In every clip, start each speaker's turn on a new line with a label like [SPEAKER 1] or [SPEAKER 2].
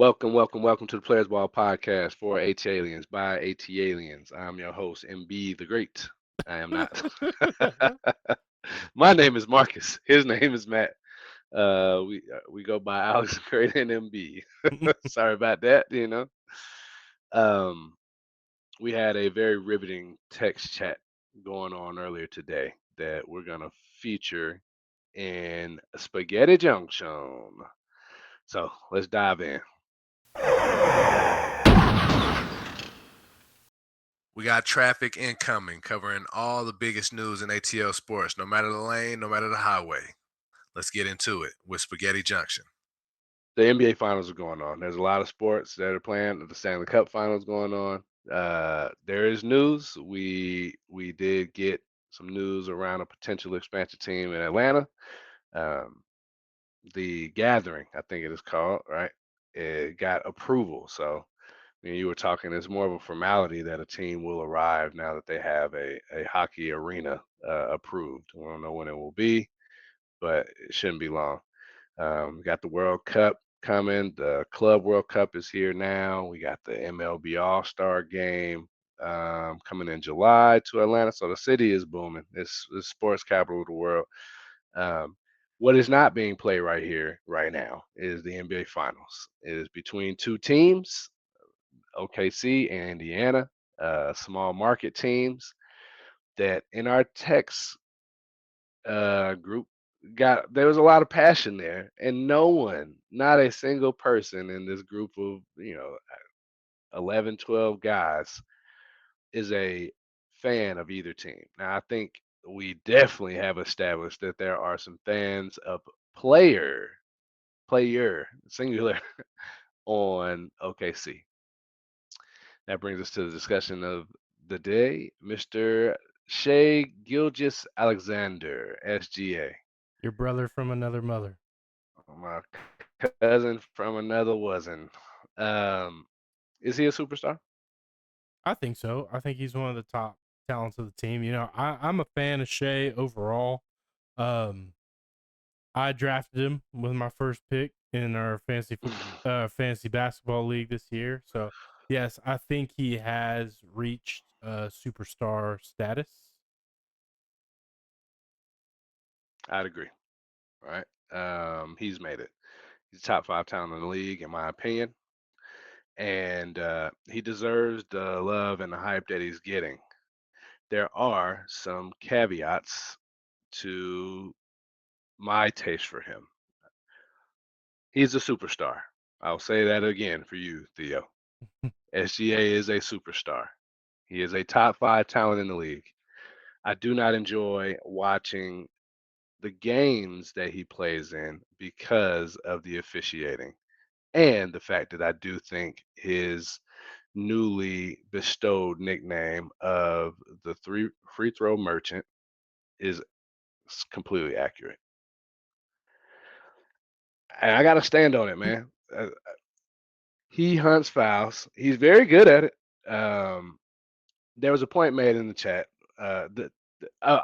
[SPEAKER 1] Welcome to the Players Ball Podcast for AT Aliens by AT Aliens. I'm your host, MB the Great. I am not. My name is Marcus. His name is Matt. We go by Alex the Great and MB. Sorry about that. Um, we had a very riveting text chat going on earlier today that we're gonna feature in Spaghetti Junction. So let's dive in. We got traffic incoming covering all the biggest news in ATL sports, no matter the lane, no matter the highway. Let's get into it with Spaghetti Junction. The NBA finals are going on. There's a lot of sports that are playing. The Stanley Cup finals going on. There is news. We did get some news around a potential expansion team in Atlanta. Um, the Gathering, I think it is called, right? It got approval. So you were talking, it's more of a formality that a team will arrive now that they have a hockey arena approved. We don't know when it will be, but it shouldn't be long. We got the World Cup coming. The Club World Cup is here now. We got the MLB All Star game coming in July to Atlanta. So the city is booming. It's the sports capital of the world. Um, what is not being played right here, right now, is the NBA Finals. It is between two teams, OKC and Indiana, small market teams that in our text group there was a lot of passion there, and no one, not a single person in this group of 11, 12 guys is a fan of either team. Now I think we definitely have established that there are some fans of player singular on OKC. That brings us to the discussion of the day, Mr. Shai Gilgeous Alexander, SGA.
[SPEAKER 2] Your brother from another mother.
[SPEAKER 1] My cousin from another wasn't. Is he a superstar?
[SPEAKER 2] I think so. I think he's one of the top talents of the team. I'm a fan of Shea overall. Um, I drafted him with my first pick in our fantasy basketball league this year. So yes, I think he has reached superstar status.
[SPEAKER 1] I'd agree. Right. He's made it. He's top five talent in the league, in my opinion, and he deserves the love and the hype that he's getting. There are some caveats to my taste for him. He's a superstar. I'll say that again for you, Theo. SGA is a superstar. He is a top five talent in the league. I do not enjoy watching the games that he plays in because of the officiating and the fact that I do think his newly bestowed nickname of the three free throw merchant is completely accurate. And I got to stand on it, man. He hunts fouls. He's very good at it. There was a point made in the chat that uh,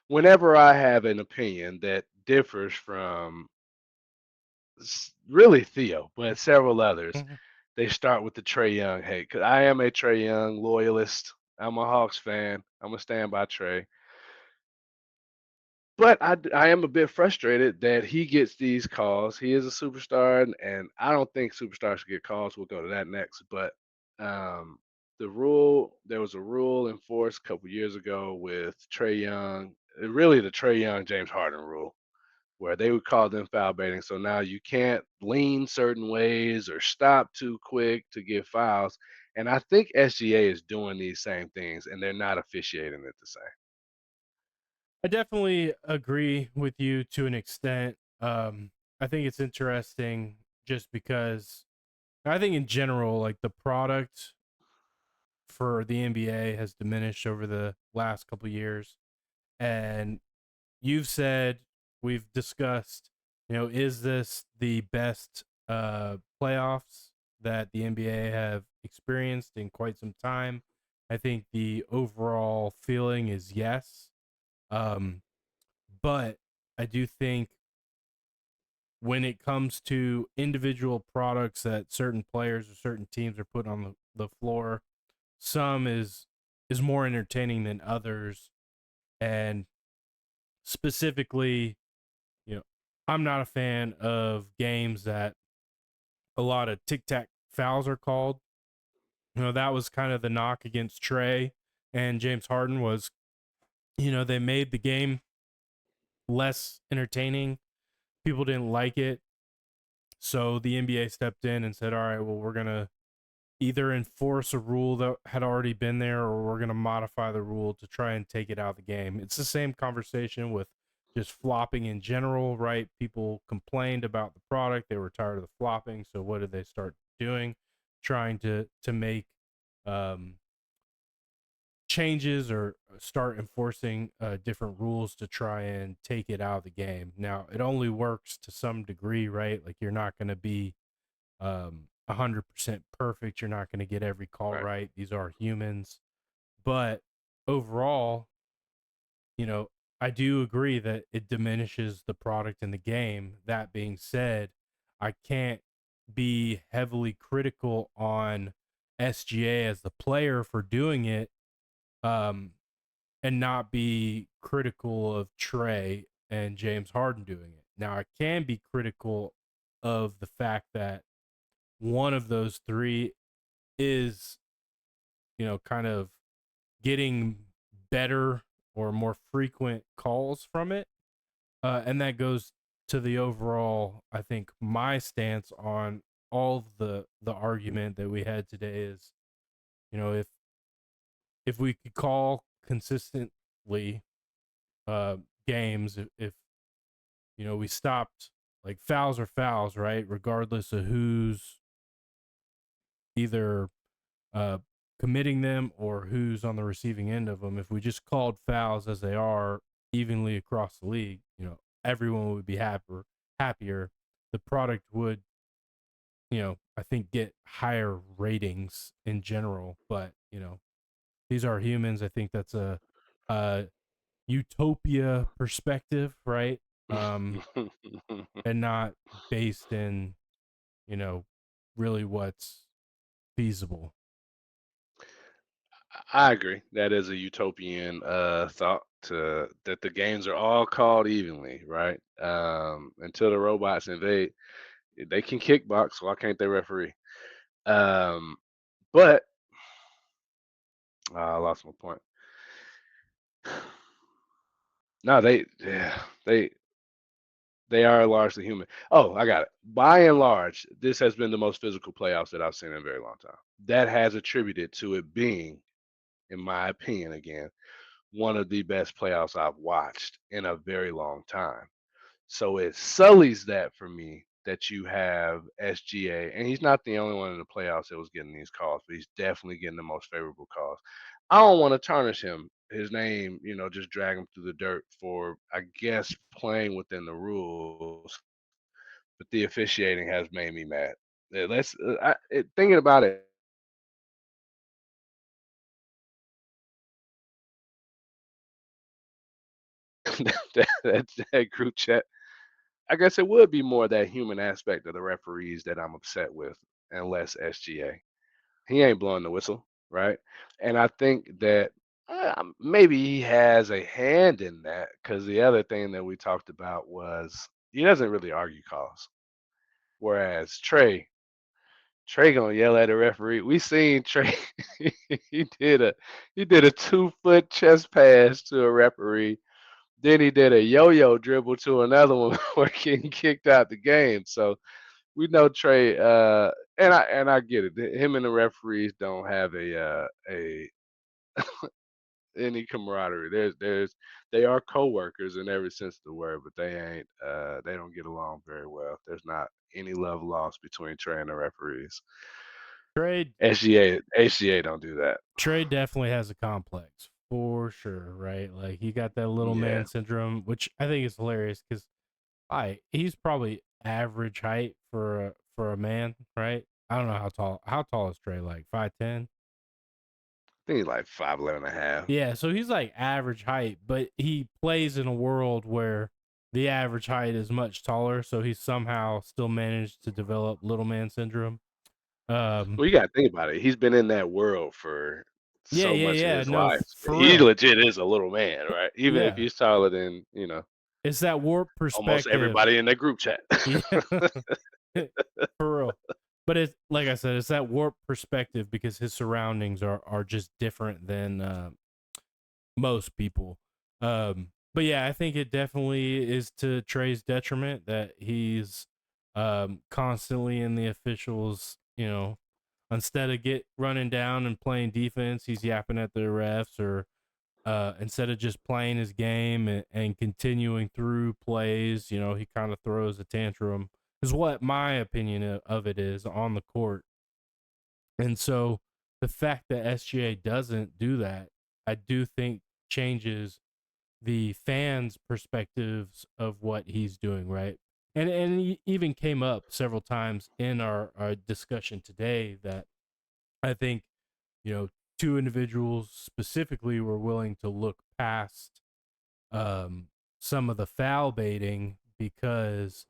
[SPEAKER 1] whenever I have an opinion that differs from really Theo, but several others, they start with the Trey Young hate. Because I am a Trey Young loyalist. I'm a Hawks fan. I'm gonna stand by Trey. But I am a bit frustrated that he gets these calls. He is a superstar, and I don't think superstars should get calls. We'll go to that next. But um, there was a rule enforced a couple years ago with Trey Young, really the Trey Young James Harden rule, where they would call them foul baiting. So now you can't lean certain ways or stop too quick to get fouls. And I think SGA is doing these same things, and they're not officiating it the same.
[SPEAKER 2] I definitely agree with you to an extent. I think it's interesting just because I think in general, like the product for the NBA has diminished over the last couple of years. And you've said, we've discussed, is this the best playoffs that the NBA have experienced in quite some time? I think the overall feeling is yes. Um, but I do think when it comes to individual products that certain players or certain teams are putting on the floor, some is more entertaining than others. And specifically, you know, I'm not a fan of games that a lot of tic tac fouls are called. That was kind of the knock against Trey and James Harden was, they made the game less entertaining. People didn't like it. So the NBA stepped in and said, all right, well, we're going to either enforce a rule that had already been there or we're going to modify the rule to try and take it out of the game. It's the same conversation with just flopping in general, right? People complained about the product. They were tired of the flopping. So what did they start doing? Trying to make um, changes or start enforcing different rules to try and take it out of the game. Now, it only works to some degree, right? Like you're not going to be 100% perfect. You're not going to get every call
[SPEAKER 1] Right.
[SPEAKER 2] right. These are humans. But overall, you know, I do agree that it diminishes the product in the game. That being said, I can't be heavily critical on SGA as the player for doing it, um, and not be critical of Trey and James Harden doing it. Now, I can be critical of the fact that one of those three is, kind of getting better or more frequent calls from it. And that goes to the overall, I think, my stance on all of the argument that we had today is, if we could call consistently uh, games, if we stopped, like, fouls are fouls, right? Regardless of who's either uh, committing them or who's on the receiving end of them. If we just called fouls as they are evenly across the league, everyone would be happier. The product would, I think, get higher ratings in general. But these are humans. I think that's a utopia perspective, right? And not based in, you know, really what's feasible.
[SPEAKER 1] I agree. That is a utopian thought to that the games are all called evenly, right? Until the robots invade, they can kickbox. Why can't they referee? Um, but I lost my point. No, they they are largely human. Oh, I got it. By and large, this has been the most physical playoffs that I've seen in a very long time. That has attributed to it being, in my opinion, again, one of the best playoffs I've watched in a very long time. So it sullies that for me that you have SGA, and he's not the only one in the playoffs that was getting these calls, but he's definitely getting the most favorable calls. I don't want to tarnish him, his name, just drag him through the dirt for, I guess, playing within the rules. But the officiating has made me mad. Let's thinking about it. that group chat. I guess it would be more that human aspect of the referees that I'm upset with, and less SGA. He ain't blowing the whistle, right? And I think that maybe he has a hand in that because the other thing that we talked about was he doesn't really argue calls, whereas Trey gonna yell at the referee. We seen Trey. he did a he did a 2 foot chest pass to a referee. Then he did a yo-yo dribble to another one before getting kicked out the game. So we know Trey, and I get it. Him and the referees don't have a any camaraderie. They are coworkers in every sense of the word, but they don't get along very well. There's not any love lost between Trey and the referees.
[SPEAKER 2] Trey
[SPEAKER 1] HGA don't do that.
[SPEAKER 2] Trey definitely has a complex for sure, right? Like he got that little
[SPEAKER 1] Yeah,
[SPEAKER 2] man syndrome, which I think is hilarious because he's probably average height for a man, right? I don't know how tall. How tall is Trey? Like 5'10"?
[SPEAKER 1] I think he's like 5'11 and a half.
[SPEAKER 2] Yeah, so he's like average height, but he plays in a world where the average height is much taller, so he somehow still managed to develop little man syndrome. Um,
[SPEAKER 1] Well, you gotta think about it. He's been in that world for
[SPEAKER 2] yeah,
[SPEAKER 1] so
[SPEAKER 2] yeah,
[SPEAKER 1] much of
[SPEAKER 2] yeah.
[SPEAKER 1] his
[SPEAKER 2] No,
[SPEAKER 1] life.
[SPEAKER 2] for
[SPEAKER 1] He
[SPEAKER 2] real.
[SPEAKER 1] legit is a little man, right? Even if
[SPEAKER 2] Yeah,
[SPEAKER 1] he's taller than,
[SPEAKER 2] it's that warp
[SPEAKER 1] almost
[SPEAKER 2] perspective.
[SPEAKER 1] everybody in that group chat.
[SPEAKER 2] Yeah, for real. But it's like I said, it's that warp perspective because his surroundings are just different than most people. But yeah, I think it definitely is to Trey's detriment that he's constantly in the officials, instead of get running down and playing defense, he's yapping at the refs, or instead of just playing his game and continuing through plays, he kind of throws a tantrum. Is what my opinion of it is on the court. And so the fact that SGA doesn't do that, I do think changes the fans' perspectives of what he's doing, right? And he even came up several times in our discussion today that I think, two individuals specifically were willing to look past um, some of the foul baiting because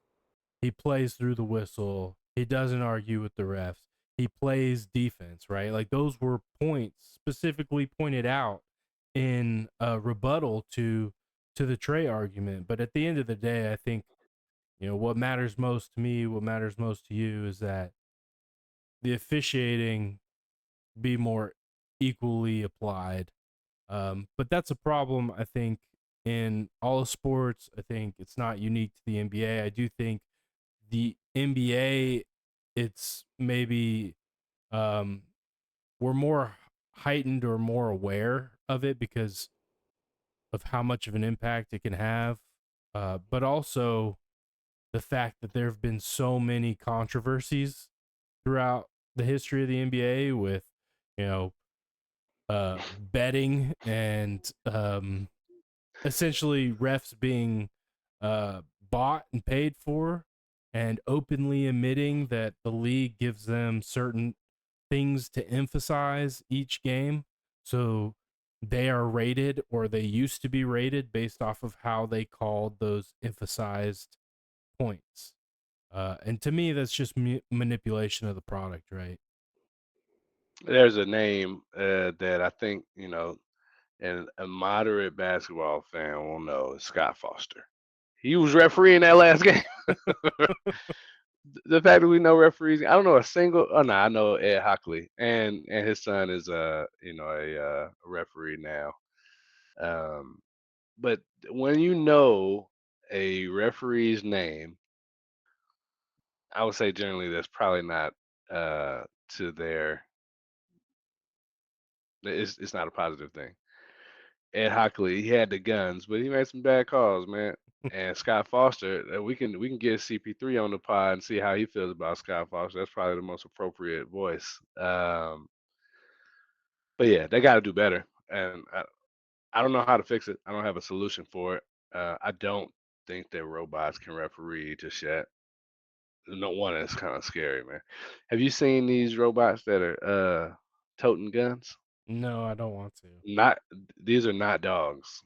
[SPEAKER 2] he plays through the whistle. He doesn't argue with the refs. He plays defense, right? Like those were points specifically pointed out in a rebuttal to the Trey argument. But at the end of the day, I think, what matters most to me, what matters most to you is that the officiating be more equally applied. But that's a problem, I think, in all of sports. I think it's not unique to the NBA. I do think the NBA, it's maybe um, we're more heightened or more aware of it because of how much of an impact it can have. But also the fact that there have been so many controversies throughout the history of the NBA with, you know, betting and essentially refs being bought and paid for, and openly admitting that the league gives them certain things to emphasize each game. So they are rated, or they used to be rated, based off of how they called those emphasized points. And to me, that's just manipulation of the product, right?
[SPEAKER 1] There's a name that I think, and a moderate basketball fan will know is Scott Foster. He was refereeing that last game. The fact that we know referees, I don't know a single. Oh no, I know Ed Hockley, and his son is a referee now. Um, but when you know a referee's name, I would say generally that's probably not to their. It's not a positive thing. Ed Hockley, he had the guns, but he made some bad calls, man. And Scott Foster, we can get CP3 on the pod and see how he feels about Scott Foster. That's probably the most appropriate voice. But yeah, they got to do better, and I don't know how to fix it. I don't have a solution for it. I don't think that robots can referee just yet. No one is kind of scary, man. Have you seen these robots that are toting guns?
[SPEAKER 2] No, I don't want to.
[SPEAKER 1] Not these are not dogs,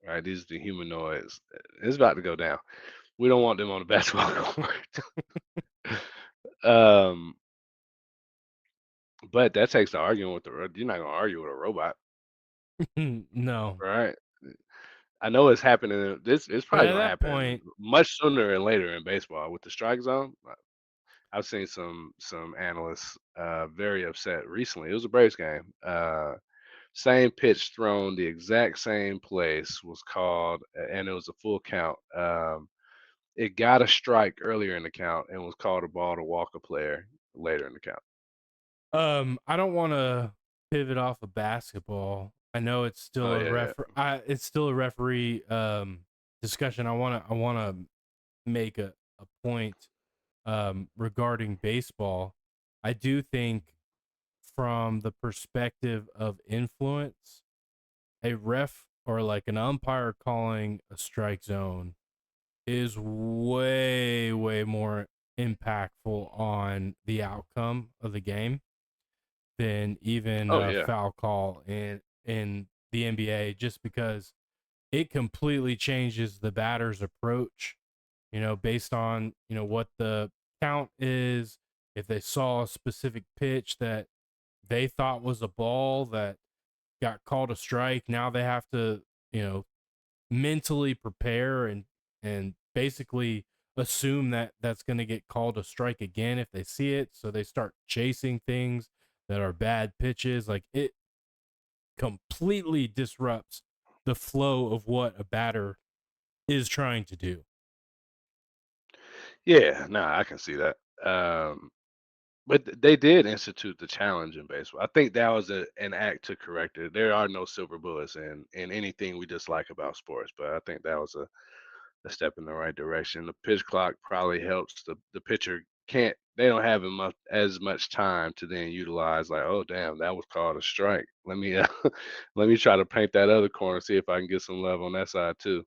[SPEAKER 1] right? These are the humanoids. It's about to go down. We don't want them on the basketball court. um, but that takes the arguing with you're not gonna argue with a robot,
[SPEAKER 2] No.
[SPEAKER 1] right? I know it's happening. This it's
[SPEAKER 2] But
[SPEAKER 1] probably
[SPEAKER 2] at
[SPEAKER 1] gonna
[SPEAKER 2] that
[SPEAKER 1] happen
[SPEAKER 2] point,
[SPEAKER 1] much sooner and later in baseball with the strike zone. I've seen some analysts very upset recently. It was a Braves game. Same pitch thrown, the exact same place was called, and it was a full count. It got a strike earlier in the count and was called a ball to walk a player later in the count.
[SPEAKER 2] I don't want to pivot off of basketball. I know it's still
[SPEAKER 1] Oh
[SPEAKER 2] a
[SPEAKER 1] yeah,
[SPEAKER 2] it's still a referee discussion. I want to make a point regarding baseball. I do think from the perspective of influence, a ref or like an umpire calling a strike zone is way more impactful on the outcome of the game than even
[SPEAKER 1] oh
[SPEAKER 2] a
[SPEAKER 1] yeah.
[SPEAKER 2] foul call in the NBA, just because it completely changes the batter's approach, based on, what the count is. If they saw a specific pitch that they thought was a ball that got called a strike, now they have to, you know, mentally prepare and basically assume that that's going to get called a strike again if they see it, so they start chasing things that are bad pitches. Like, it completely disrupts the flow of what a batter is trying to do.
[SPEAKER 1] Yeah, no, I can see that. But they did institute the challenge in baseball. I think that was an act to correct it. There are no silver bullets in anything we dislike about sports, but I think that was a step in the right direction. The pitch clock probably helps the pitcher can't they don't have as much time to then utilize like, oh damn, that was called a strike. Let me let me try to paint that other corner, see if I can get some love on that side too,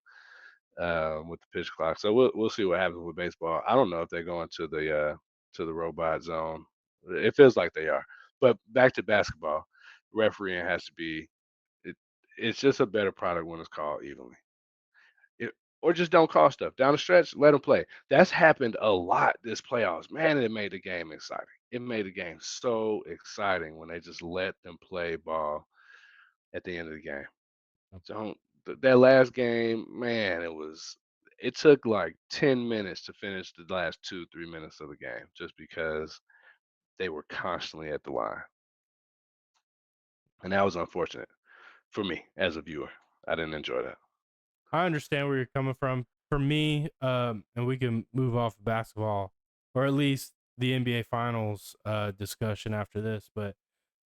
[SPEAKER 1] with the pitch clock. So we'll see what happens with baseball. I don't know if they're going to the robot zone. It feels like they are. But back to basketball, refereeing has to be it, it's just a better product when it's called evenly. It, or just don't call stuff down the stretch. Let them play. That's happened a lot this playoffs. Man, it made the game exciting. It made the game so exciting when they just let them play ball at the end of the game. Don't that last game, man, it took like 10 minutes to finish the last 2, 3 minutes of the game just because they were constantly at the line. And that was unfortunate for me as a viewer. I didn't enjoy that.
[SPEAKER 2] I understand where you're coming from. For me, and we can move off of basketball, or at least the NBA Finals discussion after this. But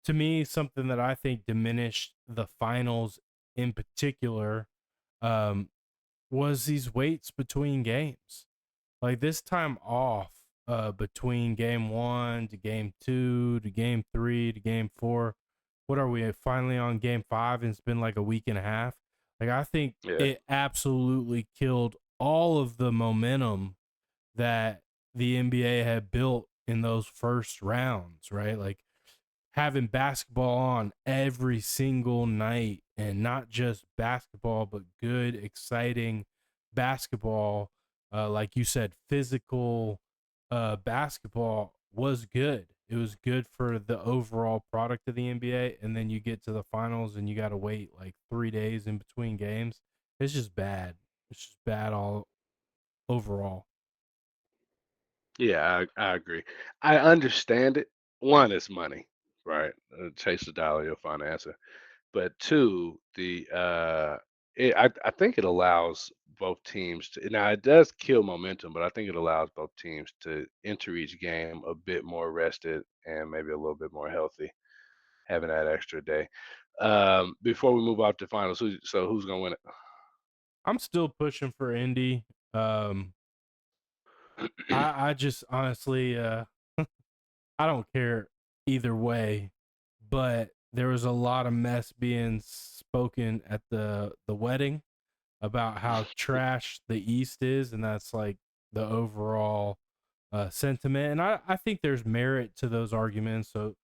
[SPEAKER 2] to me, something that I think diminished the finals in particular, um, was these waits between games. Like, this time off, between game one to game two to game three to game four. What are we finally on game five? And it's been like a week and a half. Like, I think
[SPEAKER 1] Yeah.
[SPEAKER 2] it absolutely killed all of the momentum that the NBA had built in those first rounds, right? Like, having basketball on every single night, and not just basketball, but good, exciting basketball. Like you said, physical basketball was good. It was good for the overall product of the NBA. And then you get to the finals and you got to wait like 3 days in between games. It's just bad. It's just bad all overall.
[SPEAKER 1] Yeah, I agree. I understand it. One is money, right? Chase the dollar, you'll find the answer. But two, I think it allows both teams to now it does kill momentum, but I think it allows both teams to enter each game a bit more rested and maybe a little bit more healthy, having that extra day. Before we move off to finals, who's gonna win
[SPEAKER 2] I'm still pushing for Indy. Um,
[SPEAKER 1] it?
[SPEAKER 2] I just honestly, I don't care either way, but there was a lot of mess being spoken at the wedding about how trash the East is, and that's like the overall sentiment. And I think there's merit to those arguments. So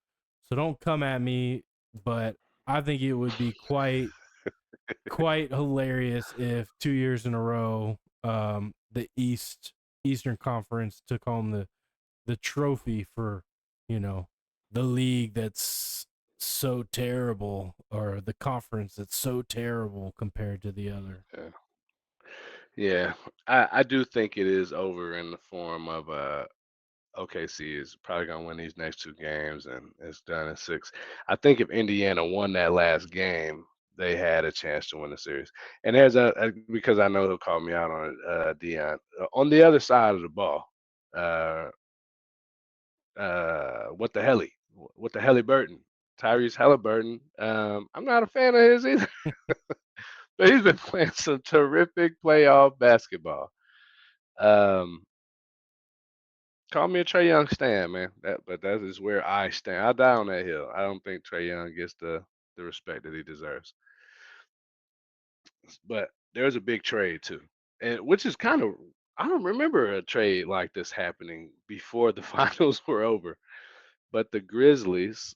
[SPEAKER 2] don't come at me, but I think it would be quite hilarious if 2 years in a row, the Eastern Conference took home the trophy for, you know, the league that's so terrible, or the conference that's so terrible compared to the other.
[SPEAKER 1] Yeah, yeah. I do think it is over in the form of OKC is probably gonna win these next two games, and it's done in six. I think if Indiana won that last game, they had a chance to win the series. And there's because I know he'll call me out on it, Dion. On the other side of the ball, uh, what the hell, Burton, Tyrese Halliburton. I'm not a fan of his either, but he's been playing some terrific playoff basketball. Um, Call me a Trey Young stan, man. But that is where I stand. I die on that hill. I don't think Trey Young gets the respect that he deserves. But there's a big trade too, and which is kind of I don't remember a trade like this happening before the finals were over. But the Grizzlies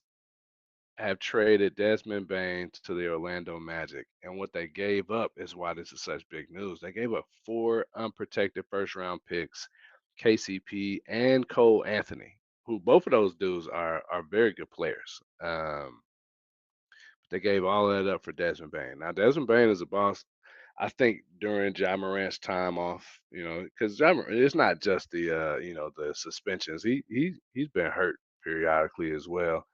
[SPEAKER 1] have traded Desmond Bain to the Orlando Magic, and what they gave up is why this is such big news. They gave up 4 unprotected first round picks, KCP and Cole Anthony, who both of those dudes are very good players. They gave all of that up for Desmond Bain. Now Desmond Bain is a boss. I think during Ja Morant's time off, because it's not just the suspensions. He's been hurt periodically as well.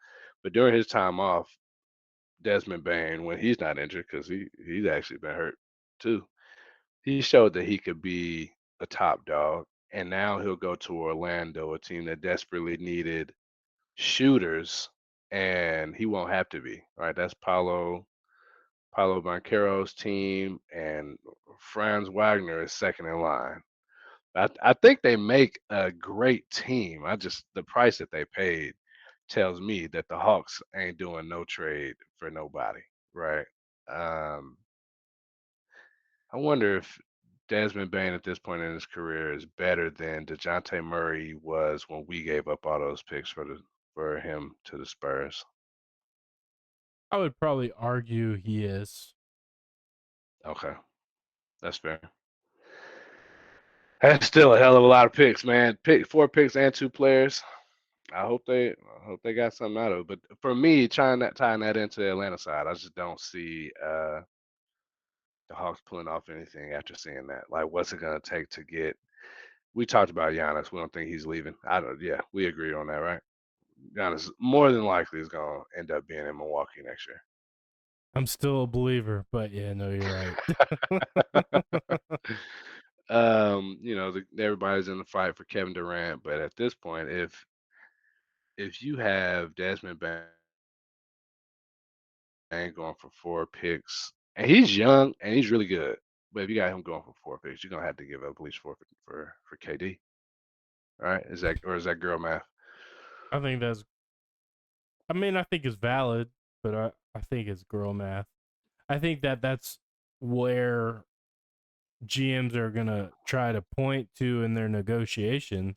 [SPEAKER 1] But during his time off, Desmond Bain, when he's not injured, because he's actually been hurt too, he showed that he could be a top dog. And now he'll go to Orlando, a team that desperately needed shooters, and he won't have to be. Right? That's Paulo Banchero's team, and Franz Wagner is second in line. I think they make a great team. The price that they paid tells me that the Hawks ain't doing no trade for nobody, right? Um, I wonder if Desmond Bain at this point in his career is better than DeJounte Murray was when we gave up all those picks for him to the Spurs.
[SPEAKER 2] I would probably argue he is.
[SPEAKER 1] Okay, that's fair. That's still a hell of a lot of picks, man. Pick 4 picks and 2 players. I hope they got something out of it. But for me, tying that into the Atlanta side, I just don't see the Hawks pulling off anything after seeing that. Like, what's it gonna take to get? We talked about Giannis. We don't think he's leaving. I don't. Yeah, we agree on that, right? Giannis more than likely is gonna end up being in Milwaukee next year.
[SPEAKER 2] I'm still a believer, but yeah, no, you're right.
[SPEAKER 1] Everybody's in the fight for Kevin Durant, but at this point, if you have Desmond Bain going for 4 picks, and he's young and he's really good, but if you got him going for 4 picks, you're gonna have to give up at least 4 for KD, right? Is that girl math?
[SPEAKER 2] I think that's. I mean, I think it's valid, but I think it's girl math. I think that's where GMs are gonna try to point to in their negotiations,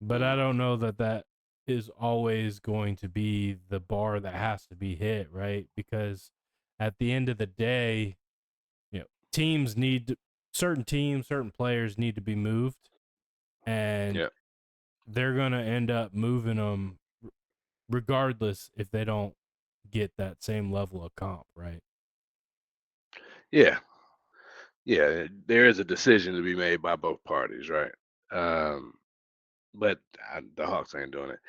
[SPEAKER 2] but I
[SPEAKER 1] Mm,
[SPEAKER 2] don't know that is always going to be the bar that has to be hit, right? Because at the end of the day, teams certain teams, certain players need to be moved, and
[SPEAKER 1] yeah,
[SPEAKER 2] they're gonna end up moving them regardless if they don't get that same level of comp, right?
[SPEAKER 1] yeah, yeah. There is a decision to be made by both parties, right? Um, but the Hawks ain't doing it.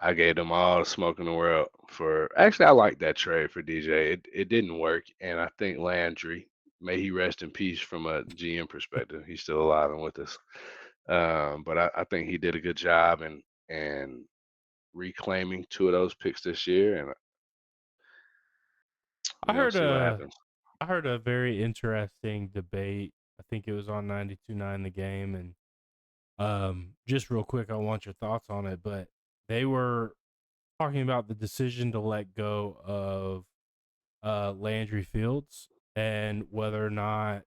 [SPEAKER 1] I gave them all the smoke in the world for. Actually, I like that trade for DJ. It didn't work, and I think Landry, may he rest in peace from a GM perspective. He's still alive and with us. But I think he did a good job and reclaiming 2 of those picks this year, and
[SPEAKER 2] I
[SPEAKER 1] we're gonna
[SPEAKER 2] heard
[SPEAKER 1] see what
[SPEAKER 2] a
[SPEAKER 1] happens.
[SPEAKER 2] I heard a very interesting debate. I think it was on 92.9 The Game, and just real quick, I want your thoughts on it. But they were talking about the decision to let go of Landry Fields and whether or not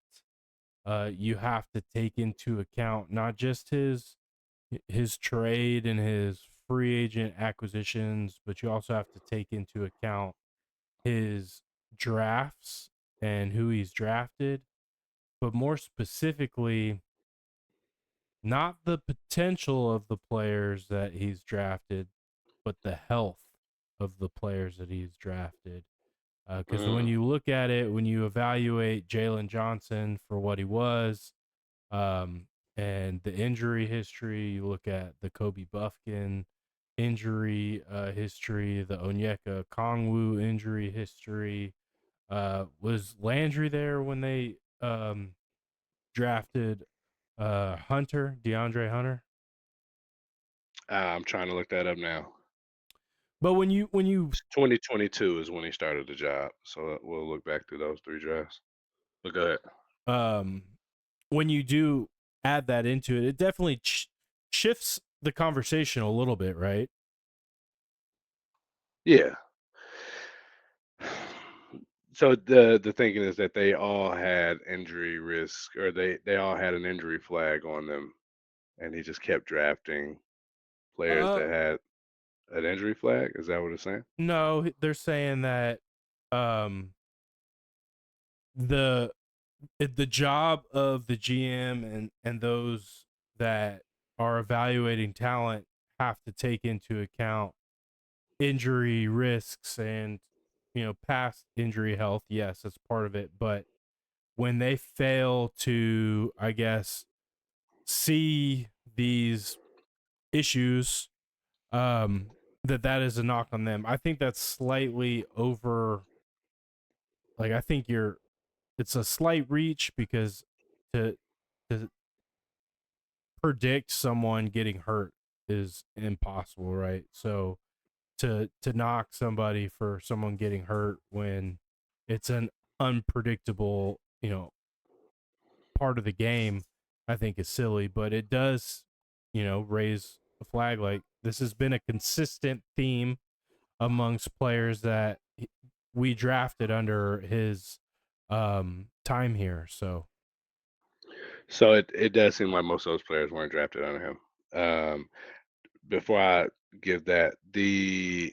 [SPEAKER 2] you have to take into account not just his trade and his free agent acquisitions, but you also have to take into account his drafts and who he's drafted, but more specifically, not the potential of the players that he's drafted, but the health of the players that he's drafted. Because when
[SPEAKER 1] Mm,
[SPEAKER 2] you look at it, when you evaluate Jalen Johnson for what he was, um, and the injury history, you look at the Kobe Buffkin injury history, the Onyeka Kongwu injury history. Was Landry there when they drafted DeAndre Hunter?
[SPEAKER 1] I'm trying to look that up now.
[SPEAKER 2] But when you
[SPEAKER 1] 2022 is when he started the job, so we'll look back through those 3 drafts. But go ahead.
[SPEAKER 2] um when you do add that into it, it definitely shifts the conversation a little bit, right?
[SPEAKER 1] Yeah. So the thinking is that they all had injury risk, or they all had an injury flag on them, and he just kept drafting players
[SPEAKER 2] Uh,
[SPEAKER 1] that had. An injury flag? Is that what it's saying?
[SPEAKER 2] No, they're saying that um the the job of the GM and those that are evaluating talent have to take into account injury risks and past injury health. Yes, that's part of it, but when they fail to, I guess, see these issues, um that is a knock on them. I think that's slightly over. Like, I think it's a slight reach, because to to predict someone getting hurt is impossible, right? So to knock somebody for someone getting hurt when it's an unpredictable, part of the game, I think is silly. But it does, raise a flag. Like, this has been a consistent theme amongst players that we drafted under his time here. So
[SPEAKER 1] So it does seem like most of those players weren't drafted under him. Before I give that, the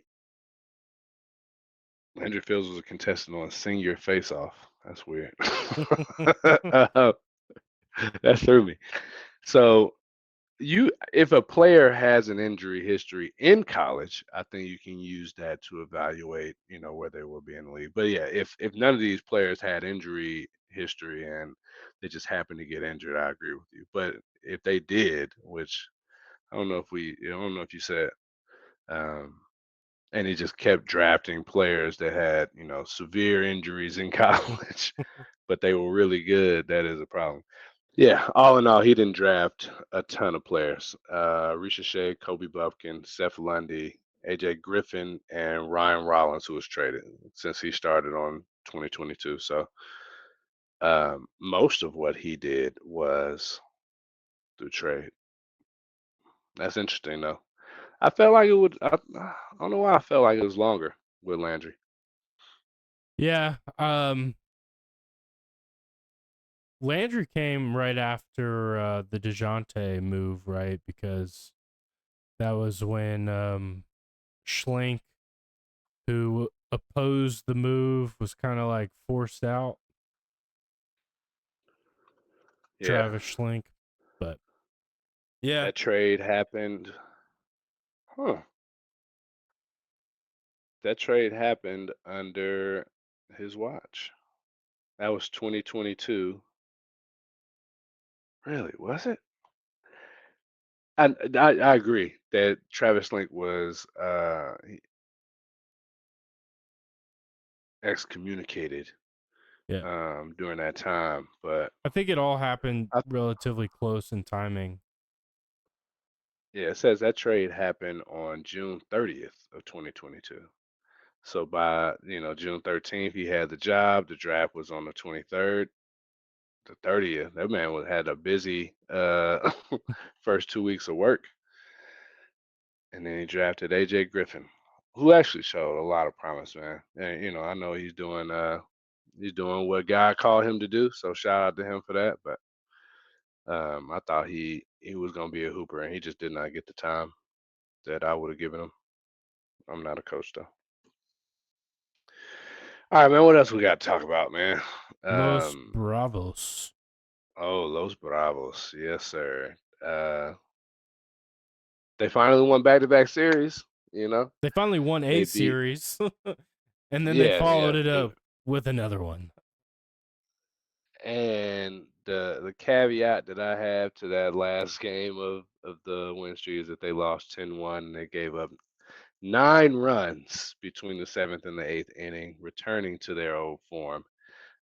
[SPEAKER 1] Landry Fields was a contestant on a senior face-off. That's weird. uh, that threw me. So if a player has an injury history in college, I think you can use that to evaluate, where they will be in the league. But yeah, if none of these players had injury history and they just happened to get injured, I agree with you. But if they did, which I don't know if you said, um, and he just kept drafting players that had, severe injuries in college, but they were really good, that is a problem. Yeah, all in all, he didn't draft a ton of players. Ricochet, Kobe Buffkin, Seth Lundy, AJ Griffin, and Ryan Rollins, who was traded since he started on 2022. So most of what he did was through trade. That's interesting, though. I felt like it would. I don't know why I felt like it was longer with Landry.
[SPEAKER 2] yeah, Landry came right after the DeJounte move, right? Because that was when Schlenk, who opposed the move, was kind of like forced out.
[SPEAKER 1] Yeah,
[SPEAKER 2] Travis Schlenk, but yeah,
[SPEAKER 1] that trade happened. Huh. That trade happened under his watch. That was 2022. Really, was it? And I agree that Travis Link was excommunicated
[SPEAKER 2] yeah.
[SPEAKER 1] during that time, but
[SPEAKER 2] I think it all happened
[SPEAKER 1] I,
[SPEAKER 2] relatively close in timing.
[SPEAKER 1] yeah, it says that trade happened on June 30th of 2022. So by June 13th, he had the job. The draft was on the 23rd, the 30th. That man had a busy first 2 weeks of work. And then he drafted AJ Griffin, who actually showed a lot of promise, man. And I know he's doing what God called him to do. So shout out to him for that. But I thought he was gonna be a hooper, and he just did not get the time that I would have given him. I'm not a coach though. All right, man. What else we got to talk about, man?
[SPEAKER 2] Los
[SPEAKER 1] Um,
[SPEAKER 2] Bravos.
[SPEAKER 1] oh, Los Bravos, yes, sir. Uh, they finally won back-to-back series. You know,
[SPEAKER 2] They finally won a
[SPEAKER 1] they beat.
[SPEAKER 2] series, and then they
[SPEAKER 1] Yeah,
[SPEAKER 2] followed
[SPEAKER 1] yeah.
[SPEAKER 2] it up with another one.
[SPEAKER 1] And the caveat that I have to that last game of the win streak is that they lost 10-1 and they gave up 9 runs between the seventh and the eighth inning, returning to their old form.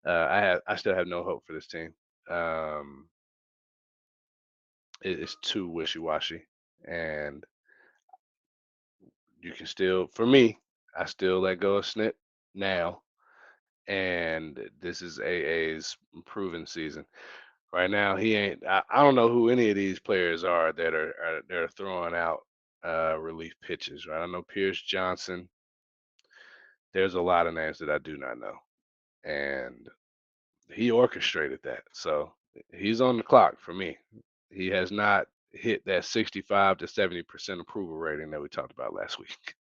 [SPEAKER 1] I still have no hope for this team. Um, it's too wishy washy, and you can still, for me, I still let go of Snit now, and this is AA's proven season. Right now, he ain't. I don't know who any of these players are that are throwing out relief pitches. Right, I know Pierce Johnson. There's a lot of names that I do not know, and he orchestrated that. So he's on the clock for me. He has not. hit that 65 to 70% approval rating that we talked about last week.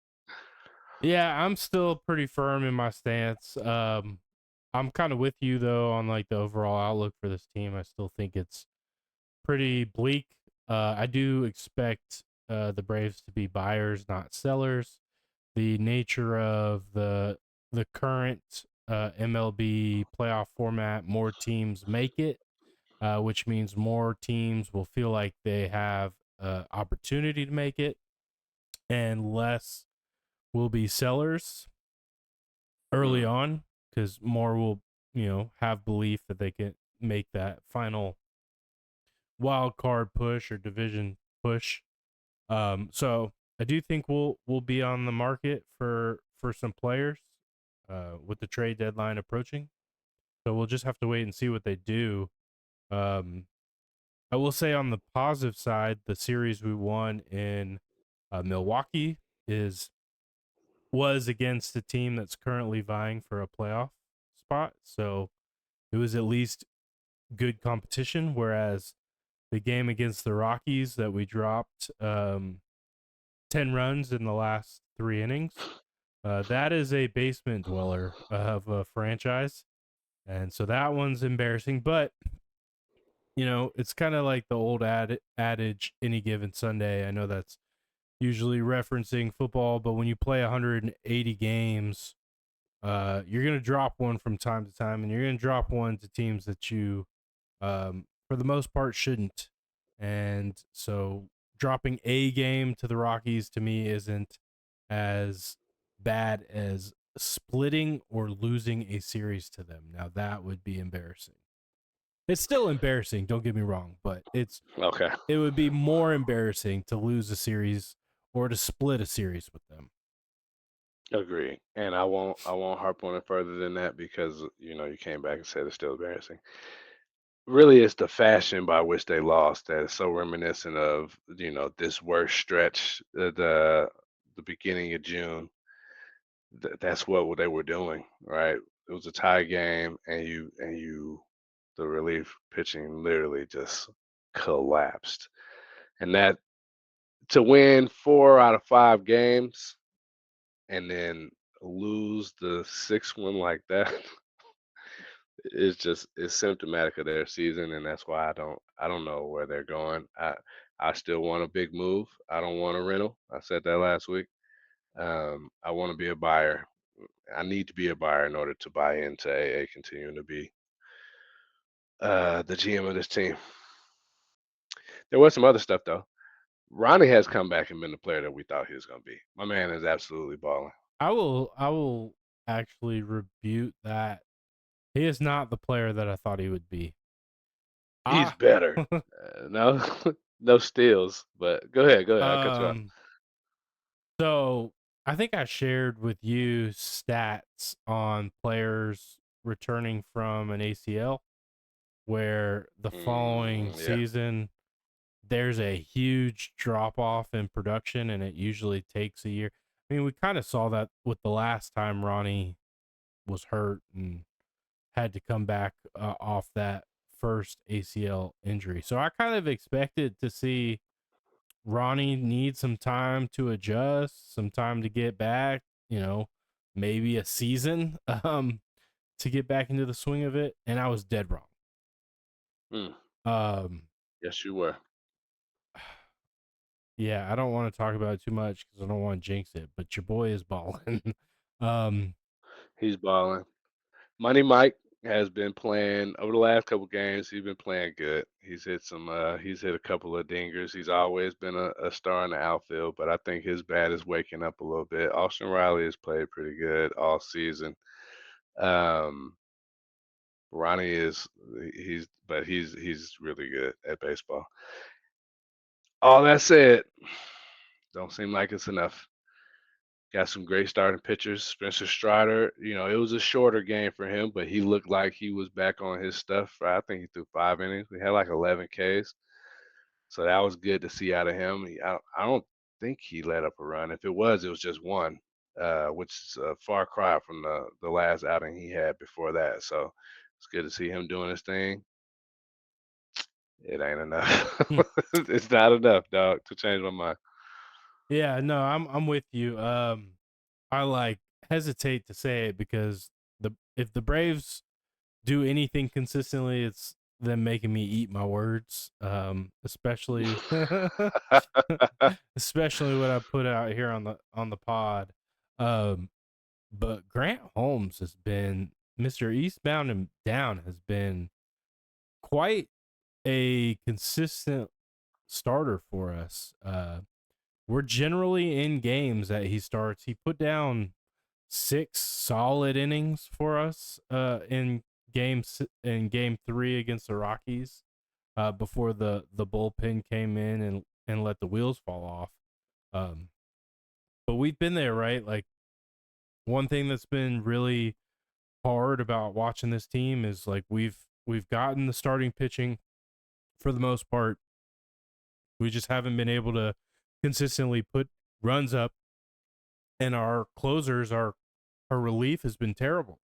[SPEAKER 2] Yeah, I'm still pretty firm in my stance. I'm kind of with you though on like the overall outlook for this team. I still think it's pretty bleak. I do expect the Braves to be buyers, not sellers. The nature of the current MLB playoff format, more teams make it, which means more teams will feel like they have opportunity to make it, and less will be sellers early
[SPEAKER 1] Mm.
[SPEAKER 2] on because more will have belief that they can make that final wild card push or division push. So I do think we'll be on the market for some players with the trade deadline approaching. So we'll just have to wait and see what they do. Um, I will say on the positive side, the series we won in Milwaukee is was against a team that's currently vying for a playoff spot. So it was at least good competition. Whereas the game against the Rockies that we dropped 10 runs in the last 3 innings, that is a basement dweller of a franchise. And so that one's embarrassing. But, it's kind of like the old adage, any given Sunday. I know that's usually referencing football, but when you play 180 games, you're going to drop one from time to time, and you're going to drop one to teams that you, for the most part, shouldn't. And so dropping a game to the Rockies to me isn't as bad as splitting or losing a series to them. Now that would be embarrassing. It's still embarrassing, don't get me wrong, but
[SPEAKER 1] Okay.
[SPEAKER 2] it would be more embarrassing to lose a series or to split a series with them.
[SPEAKER 1] Agree. And I won't harp on it further than that because you came back and said it's still embarrassing. Really, it's the fashion by which they lost that is so reminiscent of this worst stretch at the beginning of June. That's what they were doing, right? It was a tie game, and the relief pitching literally just collapsed, and that to win 4 out of 5 games and then lose the sixth one like that it's symptomatic of their season, and that's why I don't know where they're going. I still want a big move. I don't want a rental. I said that last week. I want to be a buyer. I need to be a buyer in order to buy into AA continuing to be the GM of this team. There was some other stuff though. Ronnie has come back and been the player that we thought he was going to be. My man is absolutely balling.
[SPEAKER 2] I will actually rebuke that. He is not the player that I thought he would be.
[SPEAKER 1] He's
[SPEAKER 2] Ah,
[SPEAKER 1] better. No, no steals. But go ahead, go ahead. I cut you off.
[SPEAKER 2] um, so I think I shared with you stats on players returning from an ACL, where the following
[SPEAKER 1] Yeah.
[SPEAKER 2] season there's a huge drop off in production, and it usually takes a year. I mean, we kind of saw that with the last time Ronnie was hurt and had to come back off that first ACL injury. So I kind of expected to see Ronnie need some time to adjust, some time to get back, maybe a season to get back into the swing of it, and I was dead wrong.
[SPEAKER 1] Mm,
[SPEAKER 2] Um
[SPEAKER 1] yes, you were.
[SPEAKER 2] yeah, I don't want to talk about it too much cuz I don't want to jinx it, but your boy is balling. um
[SPEAKER 1] He's balling. Money Mike has been playing over the last couple games. He's been playing good. He's hit some. He's hit a couple of dingers. He's always been a star in the outfield, but I think his bat is waking up a little bit. Austin Riley has played pretty good all season. Um, Ronnie is he's really good at baseball. All that said, don't seem like it's enough. Got some great starting pitchers. Spencer Strider, it was a shorter game for him, but he looked like he was back on his stuff. I think he threw 5 innings. We had like 11 Ks. So that was good to see out of him. I don't think he let up a run. If it was just one, which is a far cry from the last outing he had before that. So it's good to see him doing his thing. It ain't enough.
[SPEAKER 2] Hmm.
[SPEAKER 1] It's not enough, dog, to change my mind.
[SPEAKER 2] Yeah, no, I'm with you. I like hesitate to say it because the if the Braves do anything consistently, it's them making me eat my words. Especially especially what I put out here on the pod. Um, but Grant Holmes has been Mr. Eastbound and Down has been quite a consistent starter for us. We're generally in games that he starts. He put down 6 solid innings for us in game 3 against the Rockies before the bullpen came in and let the wheels fall off. Um, but we've been there, right? Like one thing that's been really hard about watching this team is like we've gotten the starting pitching for the most part. We just haven't been able to consistently put runs up, and our closers, our relief has been terrible.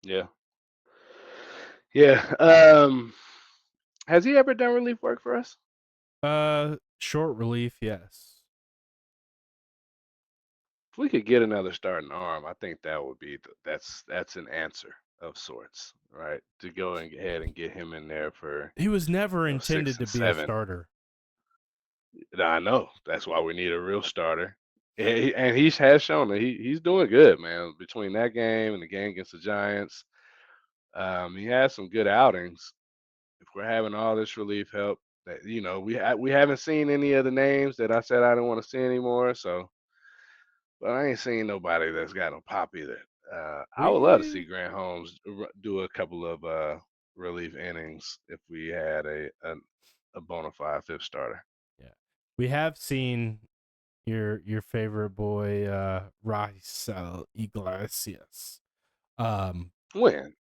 [SPEAKER 1] Yeah. Yeah. Has he ever done relief work for us?
[SPEAKER 2] Short relief, yes.
[SPEAKER 1] If we could get another starting arm, I think that would be that's an answer of sorts, right? To go and ahead and get him in there for
[SPEAKER 2] He was never
[SPEAKER 1] six
[SPEAKER 2] intended
[SPEAKER 1] and
[SPEAKER 2] to be a
[SPEAKER 1] seven.
[SPEAKER 2] starter.
[SPEAKER 1] I know that's why we need a real starter, and he has shown that he's doing good, man. Between that game and the game against the Giants, he has some good outings. If we're having all this relief help, that we haven't seen any of the names that I said I didn't want to see anymore. So, but I ain't seen nobody that's got no pop either. I would love to see
[SPEAKER 2] We
[SPEAKER 1] Grant Holmes do a couple of relief innings if we had a bona fide fifth starter.
[SPEAKER 2] Yeah. We have seen your favorite boy Raisel Iglesias. Um
[SPEAKER 1] When?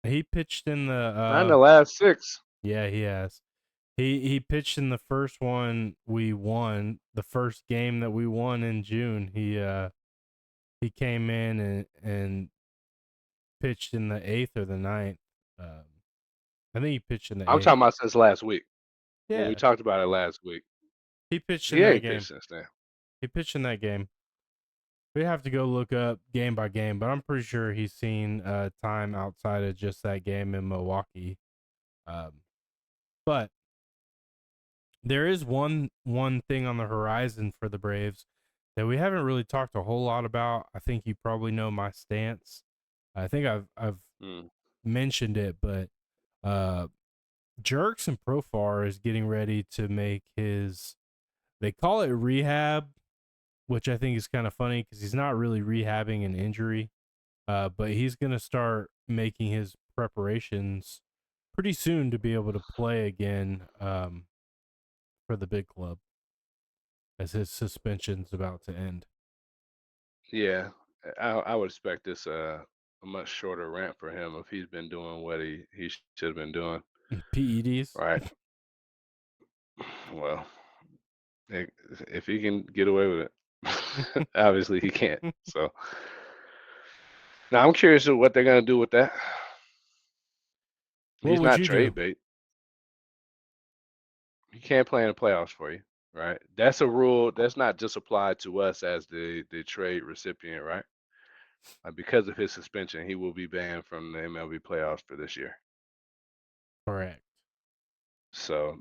[SPEAKER 2] he pitched in the
[SPEAKER 1] Not in the last six.
[SPEAKER 2] yeah, he has. He pitched in the first one we won, the first game that we won in June. He came in and pitched in the 8th or the ninth. Um I think he pitched in the
[SPEAKER 1] I'm
[SPEAKER 2] 8th.
[SPEAKER 1] talking about since last week when we
[SPEAKER 2] Yeah,
[SPEAKER 1] talked about it last week.
[SPEAKER 2] he pitched in
[SPEAKER 1] He
[SPEAKER 2] that
[SPEAKER 1] ain't pitched
[SPEAKER 2] game.
[SPEAKER 1] since then.
[SPEAKER 2] He pitched in that game. We have to go look up game by game, but I'm pretty sure he's seen time outside of just that game in Milwaukee. Um, but there is one thing on the horizon for the Braves that we haven't really talked a whole lot about. I think you probably know my stance. I think I've
[SPEAKER 1] Mm.
[SPEAKER 2] mentioned it, but uh, Jerks and Profar is getting ready to make his. They call it rehab, which I think is kind of funny because he's not really rehabbing an injury. But he's going to start making his preparations pretty soon to be able to play again for the big club as his suspension's about to end.
[SPEAKER 1] Yeah, I would expect this a much shorter rant for him if he's been doing what he should have been doing.
[SPEAKER 2] PEDs.
[SPEAKER 1] Right. Well, i- if he can get away with it, obviously he can't. So now I'm curious of what they're gonna do with that.
[SPEAKER 2] What
[SPEAKER 1] He's
[SPEAKER 2] would
[SPEAKER 1] not
[SPEAKER 2] you do?
[SPEAKER 1] trade bait. He can't play in the playoffs for you, right? That's a rule that's not just applied to us as the trade recipient, right? Because of his suspension, he will be banned from the MLB playoffs for this year.
[SPEAKER 2] Correct.
[SPEAKER 1] So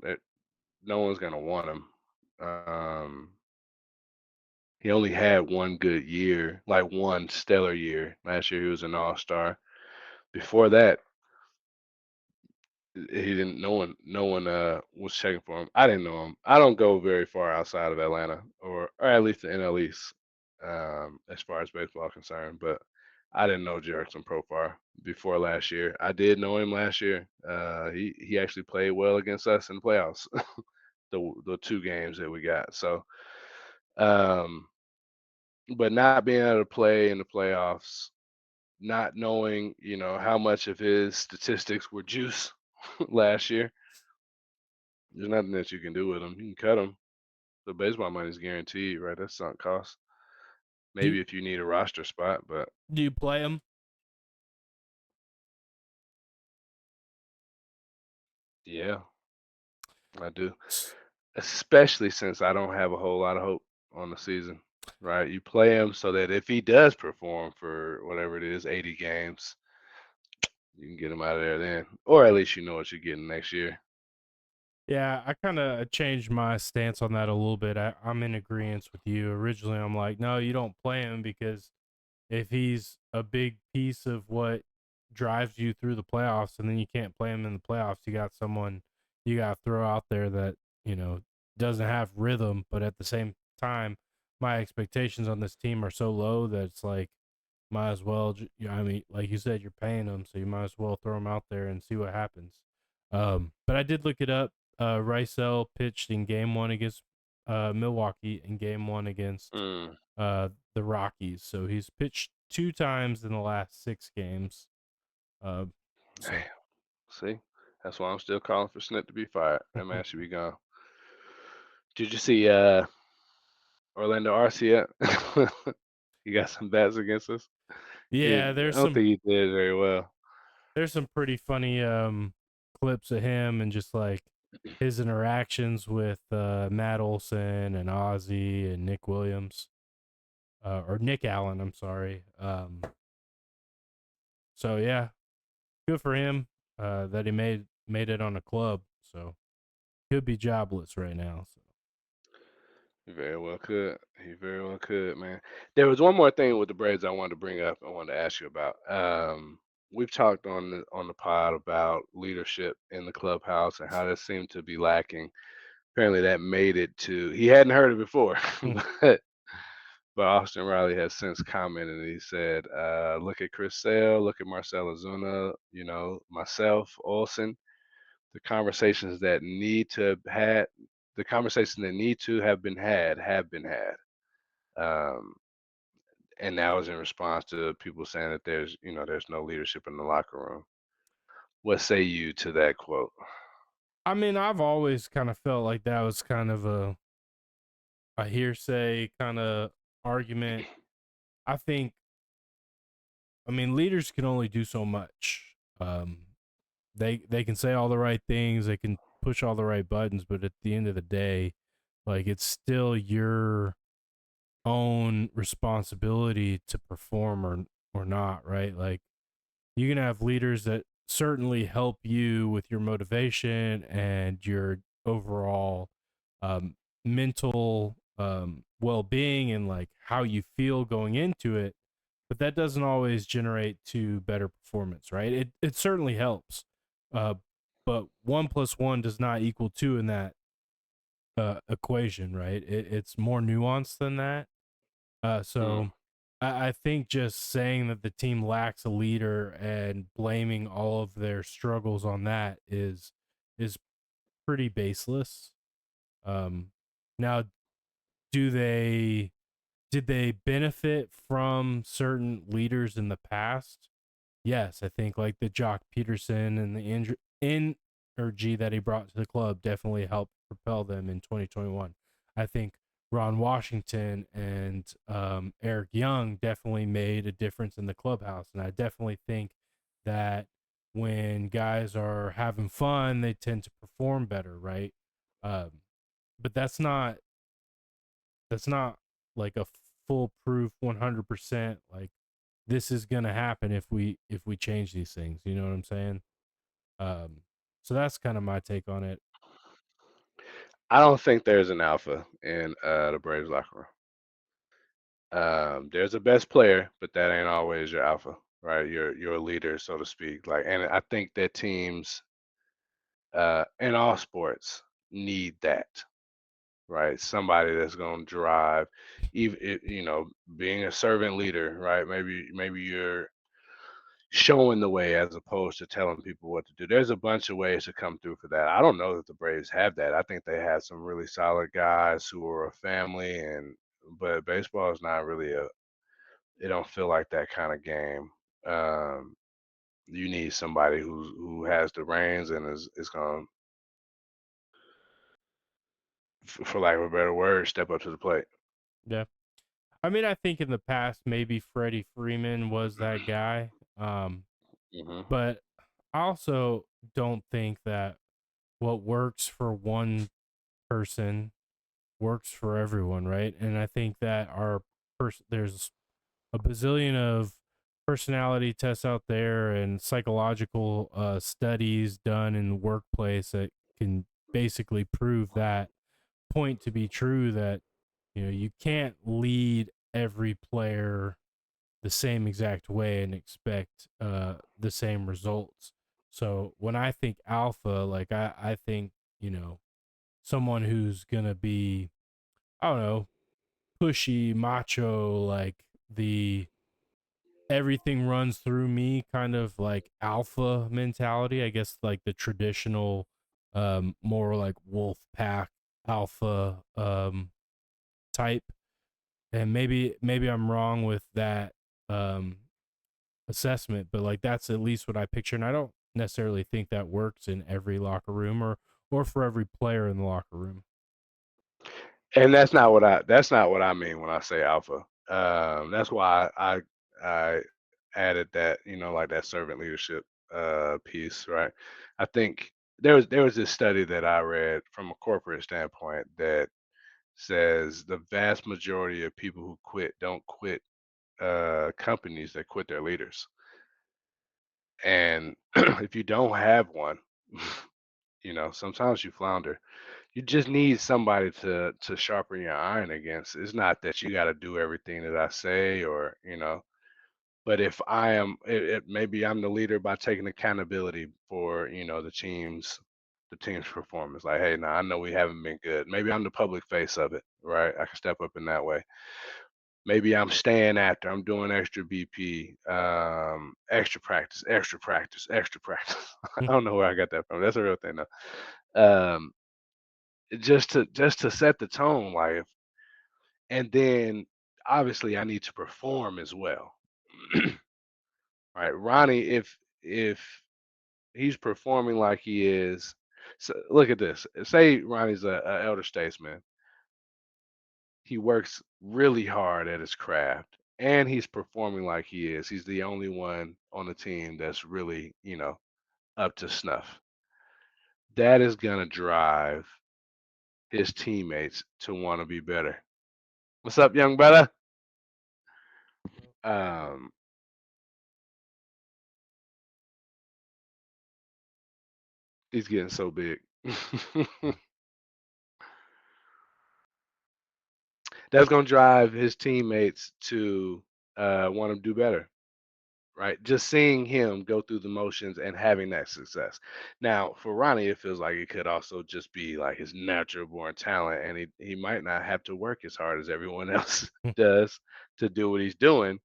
[SPEAKER 1] no one's gonna want him. Um, he only had one good year, like one stellar year. Last year he was an all-star. Before that, he didn't. No one was checking for him. I didn't know him. I don't go very far outside of Atlanta, or at least the NL East, as far as baseball is concerned. But I didn't know Jerickson Profar before last year. I did know him last year. He actually played well against us in the playoffs. The two games that we got. So, um, but not being able to play in the playoffs, not knowing, how much of his statistics were juice last year, there's nothing that you can do with him. You can cut him. The baseball money's guaranteed, right? That's sunk cost.
[SPEAKER 2] Do
[SPEAKER 1] Maybe if you need a roster spot, but
[SPEAKER 2] do you play him?
[SPEAKER 1] Yeah, I do. Especially since I don't have a whole lot of hope on the season, right? You play him so that if he does perform for whatever it is, 80 games, you can get him out of there then, or at least you know what you're getting next year.
[SPEAKER 2] Yeah, I kind of changed my stance on that a little bit. I'm in agreement with you. Originally, I'm like, no, you don't play him because if he's a big piece of what drives you through the playoffs and then you can't play him in the playoffs, you got someone you got to throw out there that, you know, doesn't have rhythm, but at the same time, my expectations on this team are so low that it's like, might as well, I mean, like you said, you're paying them, so you might as well throw them out there and see what happens. But I did look it up. Rysel pitched in game one against Milwaukee and game one against
[SPEAKER 1] Mm,
[SPEAKER 2] the Rockies. So he's pitched two times in the last 6 games. Uh,
[SPEAKER 1] damn.
[SPEAKER 2] so
[SPEAKER 1] See, that's why I'm still calling for Snit to be fired. That man should be gone. Did you see Orlando Arcia? He got some bats against us.
[SPEAKER 2] yeah,
[SPEAKER 1] I don't think he did very well.
[SPEAKER 2] there's some pretty funny clips of him and just like his interactions with Matt Olson and Ozzy and Nick Williams or Nick Allen. I'm sorry. So yeah, good for him that he made it on a club. So could be jobless right now. So.
[SPEAKER 1] He very well could. He very well could, man. There was one more thing with the Braves I wanted to bring up. I wanted to ask you about. We've talked on the pod about leadership in the clubhouse and how that seemed to be lacking. Apparently, that made it to. He hadn't heard it before, but Austin Riley has since commented. And he said, "Look at Chris Sale. Look at Marcell Ozuna. You know, myself, Olson. The conversations that need to have had." The conversations that need to have been had have been had. Um, and that was in response to people saying that there's no leadership in the locker room. What say you to that quote?
[SPEAKER 2] I mean, I've always kind of felt like that was kind of a hearsay kind of argument. I think, I mean, leaders can only do so much. They can say all the right things, they can push all the right buttons, but at the end of the day, like it's still your own responsibility to perform or not, right? Like you can have leaders that certainly help you with your motivation and your overall um, mental well-being and like how you feel going into it, but that doesn't always generate to better performance, right? It certainly helps, uh, but 1 plus 1 does not equal 2 in that equation, right? It's more nuanced than that.
[SPEAKER 1] Mm,
[SPEAKER 2] So I think just saying that the team lacks a leader and blaming all of their struggles on that is pretty baseless. Um, Now, do they did they benefit from certain leaders in the past? Yes, I think like the Jock Peterson and the energy that he brought to the club definitely helped propel them in 2021. I think Ron Washington and Eric Young definitely made a difference in the clubhouse, and I definitely think that when guys are having fun, they tend to perform better, right? Um, but that's not like a foolproof 100% like this is gonna happen if we change these things. You know what I'm saying? Um, so that's kind of my take on it.
[SPEAKER 1] I don't think there's an alpha in the Braves locker room. There's a best player, but that ain't always your alpha, right? Your leader, so to speak. Like, and I think that teams in all sports need that, right? Somebody that's going to drive, even being a servant leader, right? Maybe you're showing the way as opposed to telling people what to do. There's a bunch of ways to come through for that. I don't know that the Braves have that. I think they have some really solid guys who are a family, but baseball is not really a. It don't feel like that kind of game. Um, you need somebody who has the reins and is going, for lack of a better word, step up to the plate.
[SPEAKER 2] Yeah. I mean, I think in the past maybe Freddie Freeman was that guy.
[SPEAKER 1] Hmm.
[SPEAKER 2] But I also don't think that. what works for one person works for everyone, right? And I think that there's a bazillion of personality tests out there and psychological studies done in the workplace that can basically prove that point to be true, that you can't lead every player the same exact way and expect the same results. So when I think alpha, like I think, someone who's gonna be, I don't know, pushy, macho, like the everything runs through me kind of like alpha mentality. I guess like the traditional, more like wolf pack alpha type. And maybe I'm wrong with that um assessment, but like that's at least what I picture. And I don't necessarily think that works in every locker room or for every player in the locker room.
[SPEAKER 1] And that's not what I mean when I say alpha. That's why I added that, like that servant leadership piece, right? I think there was this study that I read from a corporate standpoint that says the vast majority of people who quit don't quit companies, that quit their leaders. And if you don't have one, sometimes you flounder. You just need somebody to sharpen your iron against. It's not that you got to do everything that I say, or but if I am, maybe I'm the leader by taking accountability for the team's performance. Like, hey, now I know we haven't been good. Maybe I'm the public face of it, right? I can step up in that way. Maybe I'm staying after. I'm doing extra BP, extra practice, extra practice, extra practice. I don't know where I got that from. That's a real thing though. Just to set the tone, like, and then obviously I need to perform as well. Right, Ronnie, if he's performing like he is, so look at this. Say Ronnie's a elder statesman. He works really hard at his craft, and he's performing like he is. He's the only one on the team that's really, up to snuff. That is gonna drive his teammates to want to be better. What's up, young brother? Um, he's getting so big. That's gonna drive his teammates to want to do better, right? Just seeing him go through the motions and having that success. Now, for Ronnie, it feels like it could also just be like his natural born talent, and he might not have to work as hard as everyone else does to do what he's doing,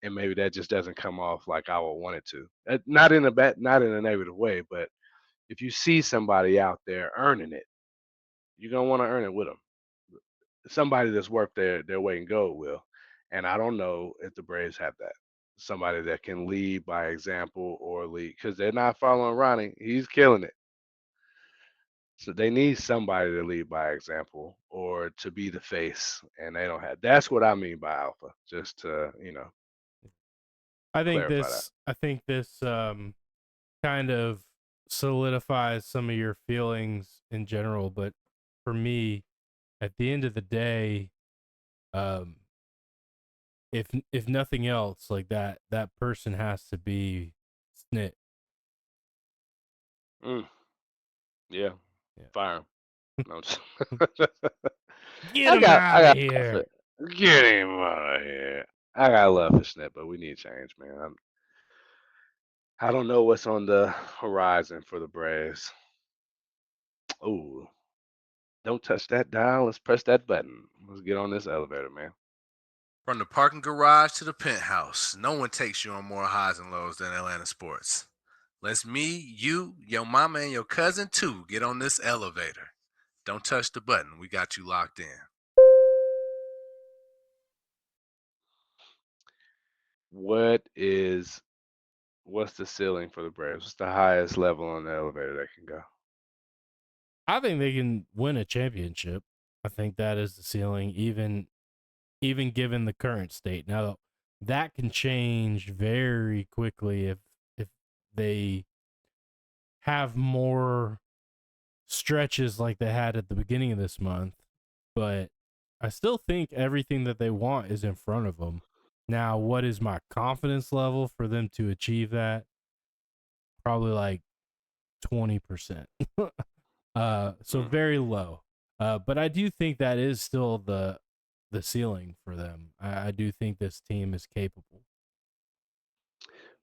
[SPEAKER 1] and maybe that just doesn't come off like I would want it to. Not in a negative way, but if you see somebody out there earning it, you're gonna want to earn it with them. Somebody that's worth their weight in gold will. And I don't know if the Braves have that. Somebody that can lead by example or lead, because they're not following Ronnie. He's killing it. So they need somebody to lead by example or to be the face, and they don't have. That's what I mean by alpha. Just to clarify that.
[SPEAKER 2] I think this kind of solidifies some of your feelings in general, but for me, at the end of the day, um if nothing else, like that person has to be snit.
[SPEAKER 1] Mm, yeah,
[SPEAKER 2] Yeah.
[SPEAKER 1] fire him. No,
[SPEAKER 2] Get him
[SPEAKER 1] I
[SPEAKER 2] out of
[SPEAKER 1] got love
[SPEAKER 2] here.
[SPEAKER 1] for get him out of here. I got love for Snip, but we need change, man. I don't know what's on the horizon for the Braves. Oh, don't touch that dial. Let's press that button. Let's get on this elevator, man. From the parking garage to the penthouse, no one takes you on more highs and lows than Atlanta sports. Let's me, you, your mama, and your cousin too get on this elevator. Don't touch the button. We got you locked in. What is what's the ceiling for the Braves? What's the highest level on the elevator they can go?
[SPEAKER 2] I think they can win a championship. I think that is the ceiling, even given the current state. Now that can change very quickly if they have more stretches like they had at the beginning of this month, but I still think everything that they want is in front of them. Now, what is my confidence level for them to achieve that? Probably like 20%. So very low. But I do think that is still the ceiling for them. I do think this team is capable.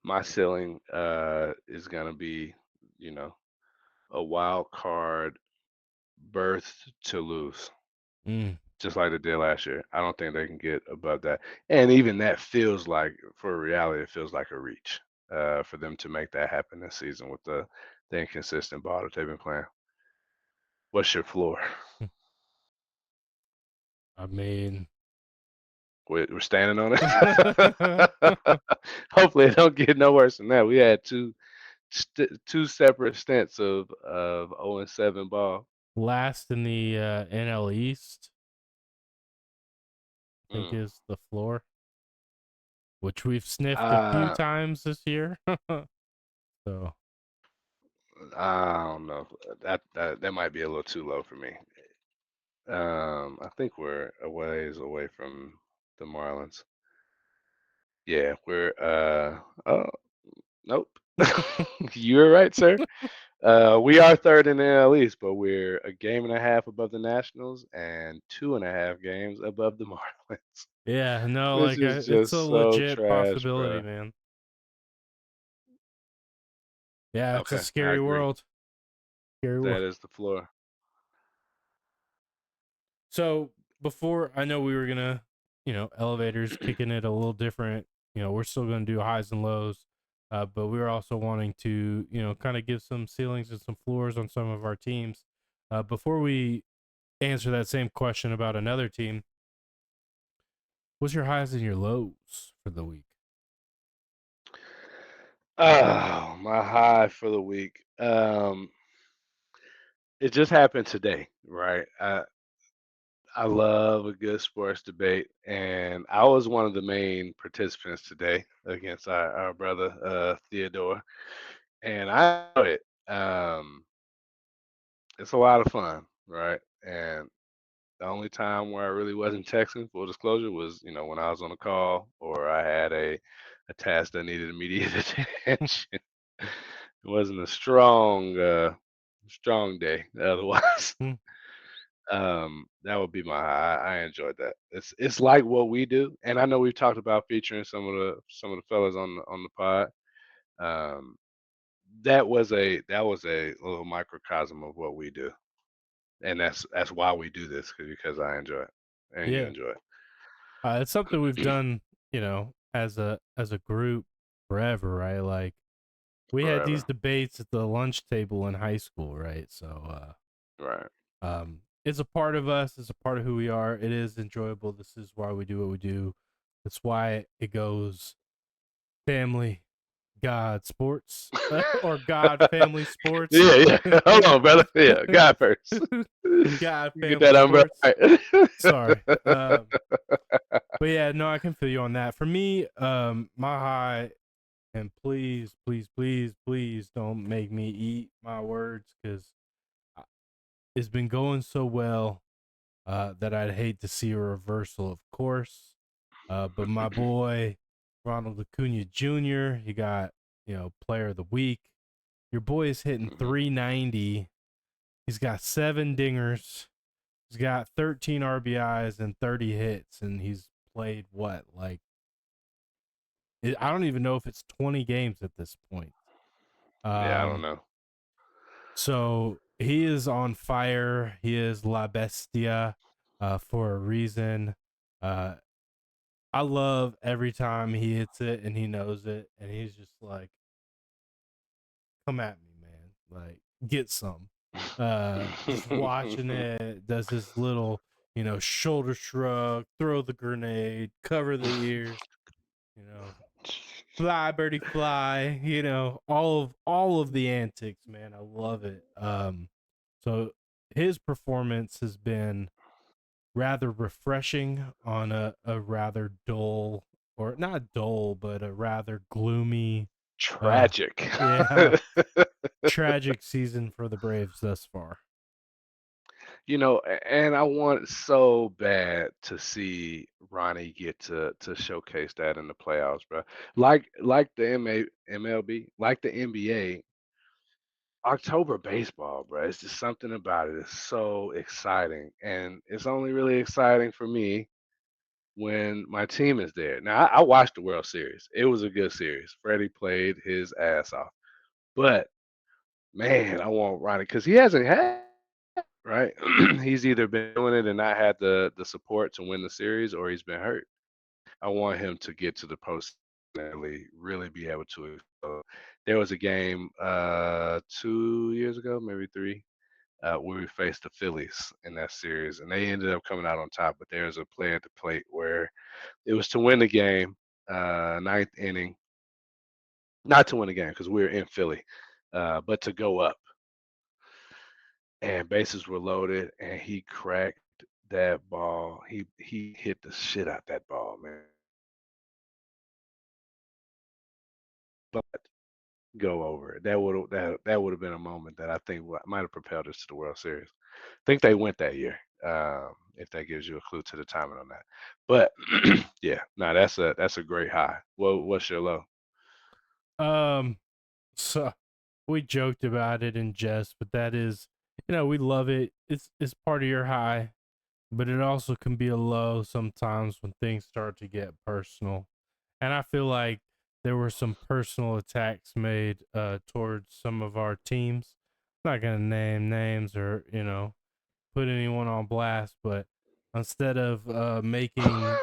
[SPEAKER 1] My ceiling is gonna be, you know, a wild card berth to lose,
[SPEAKER 2] Mm.
[SPEAKER 1] just like they did last year. I don't think they can get above that. And even that feels like, for reality, it feels like a reach for them to make that happen this season with the inconsistent ball that they've been playing. What's your floor?
[SPEAKER 2] I mean,
[SPEAKER 1] We're standing on it. Hopefully, it don't get no worse than that. We had two separate stints of 0-7 ball.
[SPEAKER 2] last in the NL East, I think
[SPEAKER 1] Mm.
[SPEAKER 2] is the floor, which we've sniffed a few
[SPEAKER 1] Uh,
[SPEAKER 2] times this year. So
[SPEAKER 1] I don't know. That might be a little too low for me. I think we're a ways away from the Marlins. Yeah, we're oh nope. You're right, sir. We are third in the NL East, but we're a game and a half above the Nationals and 2.5 games above the Marlins,
[SPEAKER 2] yeah, no,
[SPEAKER 1] which
[SPEAKER 2] like
[SPEAKER 1] is
[SPEAKER 2] it's a
[SPEAKER 1] just so
[SPEAKER 2] legit
[SPEAKER 1] trash,
[SPEAKER 2] possibility,
[SPEAKER 1] bro.
[SPEAKER 2] man. Yeah, it's a
[SPEAKER 1] Okay, I
[SPEAKER 2] scary
[SPEAKER 1] agree.
[SPEAKER 2] world. Scary world.
[SPEAKER 1] That is the floor.
[SPEAKER 2] So before I know we were gonna, elevators kicking it a little different. We're still gonna do highs and lows, but we were also wanting to, kind of give some ceilings and some floors on some of our teams. Before we answer that same question about another team, what's your highs and your lows for the week?
[SPEAKER 1] Oh, my high for the week. It just happened today, right? I love a good sports debate, and I was one of the main participants today against our brother Theodore, and I enjoy it. It's a lot of fun, right? And the only time where I really wasn't texting, full disclosure, was when I was on a call or I had a task that needed immediate attention. It wasn't a strong day otherwise.
[SPEAKER 2] Hmm.
[SPEAKER 1] That would be my high. I enjoyed that. It's like what we do, and I know we've talked about featuring some of the fellas on the pod. Um, that was a little microcosm of what we do, and that's why we do this because I enjoy it and you
[SPEAKER 2] Yeah,
[SPEAKER 1] enjoy
[SPEAKER 2] it's something we've
[SPEAKER 1] it
[SPEAKER 2] done, as a group forever, right? Like we had these
[SPEAKER 1] forever.
[SPEAKER 2] debates at the lunch table in high school, right? So,
[SPEAKER 1] Right.
[SPEAKER 2] it's a part of us. It's a part of who we are. It is enjoyable. This is why we do what we do. That's why it goes family, God, sports, or God, family, sports.
[SPEAKER 1] Yeah, yeah. Hold on, brother. Yeah, God first.
[SPEAKER 2] God,
[SPEAKER 1] You get
[SPEAKER 2] family,
[SPEAKER 1] that umbrella
[SPEAKER 2] sports.
[SPEAKER 1] right.
[SPEAKER 2] Sorry. But yeah, no, I can feel you on that. For me, my high, and please, please, please, please don't make me eat my words because it's been going so well that I'd hate to see a reversal, of course. But my boy Ronald Acuna Jr., he got Player of the Week. Your boy is hitting
[SPEAKER 1] Mhm.
[SPEAKER 2] 390. He's got 7 dingers. He's got 13 RBIs and 30 hits, and he's played what? Like I don't even know if it's 20 games at this point.
[SPEAKER 1] Yeah, I don't
[SPEAKER 2] Um,
[SPEAKER 1] know.
[SPEAKER 2] so he is on fire. He is La Bestia, for a reason. Uh, I love every time he hits it and he knows it, and he's just like, "Come at me, man! Like, get some." Just watching it, does his little, shoulder shrug, throw the grenade, cover the ears, you know, fly birdie fly, all of the antics, man. I love it. So his performance has been rather refreshing on a rather dull, or not dull, but a rather gloomy, uh
[SPEAKER 1] Tragic.
[SPEAKER 2] yeah, tragic season for the Braves thus far.
[SPEAKER 1] And I want so bad to see Ronnie get to showcase that in the playoffs, bro. Like the MLB, like the NBA, October baseball, bro. It's just something about it. It's so exciting, and it's only really exciting for me when my team is there. Now, I watched the World Series. It was a good series. Freddie played his ass off, but man, I want Ronnie because he hasn't had right. He's either been doing it and not had the support to win the series, or he's been hurt. I want him to get to the postseason and really be able to explode. There was a game 2 years ago, maybe three, where we faced the Phillies in that series, and they ended up coming out on top. But there's a play at the plate where it was to win the game, ninth inning, not to win the game because we were in Philly, but to go up, and bases were loaded, and he cracked that ball. He hit the shit out that ball, man. But go over it. That would have been a moment that I think might have propelled us to the World Series. I think they went that year. If that gives you a clue to the timing on that. But yeah, no, that's a great high. Well, what's your low?
[SPEAKER 2] Um, so we joked about it in jest, but that is, we love it. It's part of your high, but it also can be a low sometimes when things start to get personal. And I feel like there were some personal attacks made towards some of our teams. I'm not gonna name names or put anyone on blast, but instead of making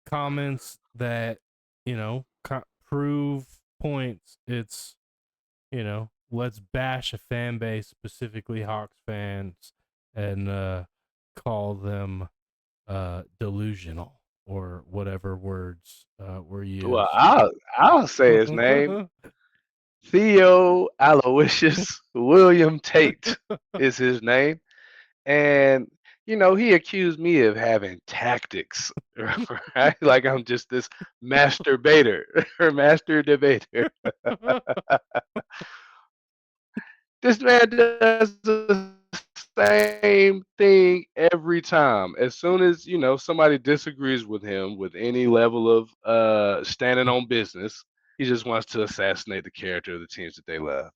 [SPEAKER 2] comments that prove points, it's let's bash a fan base, specifically Hawks fans, and call them delusional or whatever words were
[SPEAKER 1] Well,
[SPEAKER 2] used.
[SPEAKER 1] I'll say his name. Theo Aloysius William Tate is his name. And he accused me of having tactics, right? Like I'm just this masturbator or master debater. This man does the same thing every time. As soon as somebody disagrees with him with any level of standing on business, he just wants to assassinate the character of the teams that they love.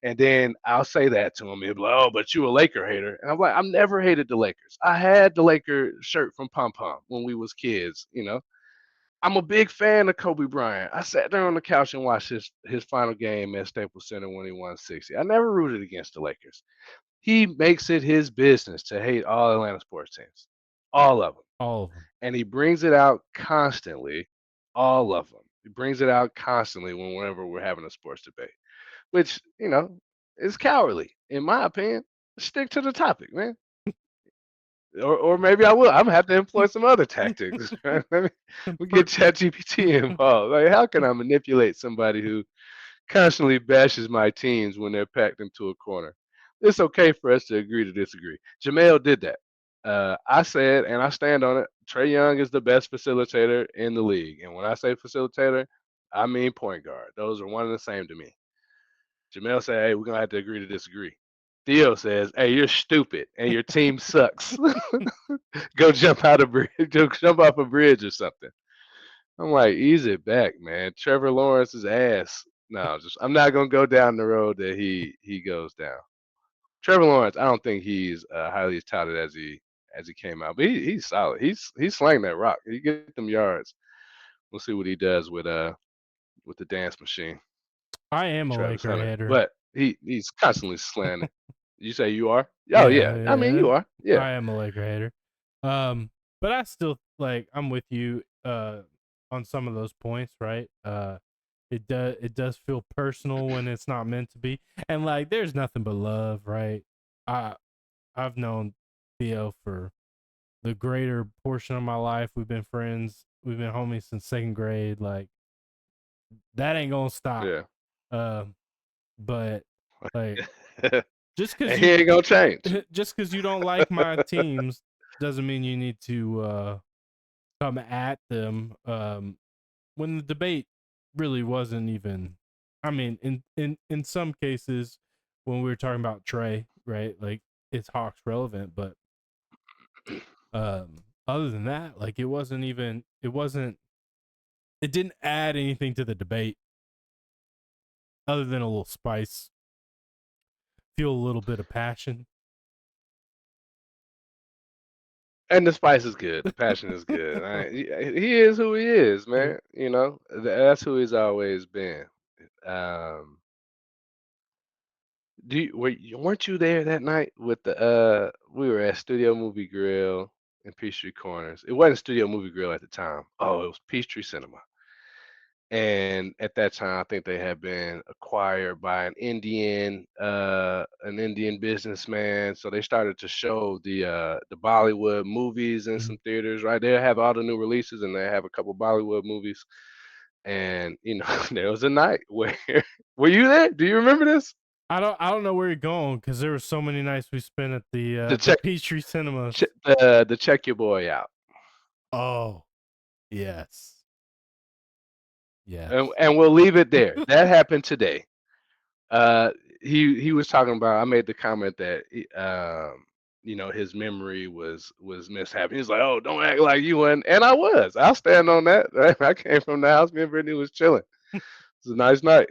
[SPEAKER 1] And then I'll say that to him. He'll be like, "Oh, but you a Laker hater," and I'm like, "I've never hated the Lakers. I had the Laker shirt from Pom Pom when we was kids. I'm a big fan of Kobe Bryant. I sat there on the couch and watched his final game at Staples Center when he won 60. I never rooted against the Lakers. He makes it his business to hate all Atlanta sports teams, all of them,
[SPEAKER 2] All of them.
[SPEAKER 1] and he brings it out constantly. All of them. He brings it out constantly whenever we're having a sports debate, which is cowardly in my opinion. Stick to the topic, man. Or maybe I will. I'm gonna have to employ some other tactics. Right? We get ChatGPT involved. Like, how can I manipulate somebody who constantly bashes my teams when they're packed into a corner? It's okay for us to agree to disagree. Jamel did that. I said, and I stand on it. Trae Young is the best facilitator in the league, and when I say facilitator, I mean point guard. Those are one and the same to me. Jamel said, "Hey, we're gonna have to agree to disagree." Theo says, "Hey, you're stupid and your team sucks. Go jump out a bridge, go jump off a bridge or something." I'm like, ease it back, man. Trevor Lawrence's ass. No, I'm not gonna go down the road that he goes down. Trevor Lawrence, I don't think he's highly touted as he came out, but he's solid. He's slanging that rock. He get them yards. We'll see what he does with the dance machine,
[SPEAKER 2] I am a
[SPEAKER 1] Travis
[SPEAKER 2] Laker
[SPEAKER 1] Hunter.
[SPEAKER 2] hater.
[SPEAKER 1] But he's constantly slanting. You say you are? Oh
[SPEAKER 2] Yeah,
[SPEAKER 1] yeah. I mean
[SPEAKER 2] yeah,
[SPEAKER 1] you are. Yeah.
[SPEAKER 2] I am a Laker hater. But I still I'm with you on some of those points, right? It does feel personal when it's not meant to be. And like there's nothing but love, right? I I've known Theo for the greater portion of my life. We've been friends. We've been homies since second grade. Like that ain't gonna stop.
[SPEAKER 1] Yeah.
[SPEAKER 2] Um, but like just because
[SPEAKER 1] And he
[SPEAKER 2] you
[SPEAKER 1] ain't gonna change.
[SPEAKER 2] just because you don't like my teams doesn't mean you need to come at them. When the debate really wasn't even. I mean, in some cases, when we were talking about Trey, right? Like it's Hawks relevant, but other than that, like it didn't add anything to the debate other than a little spice, feel a little bit of passion.
[SPEAKER 1] And the spice is good. The passion is good. He is who he is,
[SPEAKER 2] Yeah.
[SPEAKER 1] man. You know, that's who he's always been. Um, weren't you there that night with the we were at Studio Movie Grill in Peachtree Corners. It wasn't Studio Movie Grill at the time. Oh, it was Peachtree Cinema. And at that time, I think they had been acquired by an Indian businessman. So they started to show the Bollywood movies in
[SPEAKER 2] Mhm.
[SPEAKER 1] some theaters, right? They have all the new releases, and they have a couple Bollywood movies. And there was a night where were you there? Do you remember this?
[SPEAKER 2] I don't know where you're going because there were so many nights we spent at
[SPEAKER 1] The
[SPEAKER 2] the
[SPEAKER 1] check,
[SPEAKER 2] Peachtree Cinemas.
[SPEAKER 1] the check your boy out.
[SPEAKER 2] Oh yes, yes.
[SPEAKER 1] And we'll leave it there. That happened today. Uh, he was talking about. I made the comment that his memory was mishappen. He's like, "Oh, don't act like you weren't," and I was. I'll stand on that. I came from the house. Me and Brittany was chilling. It was a nice night.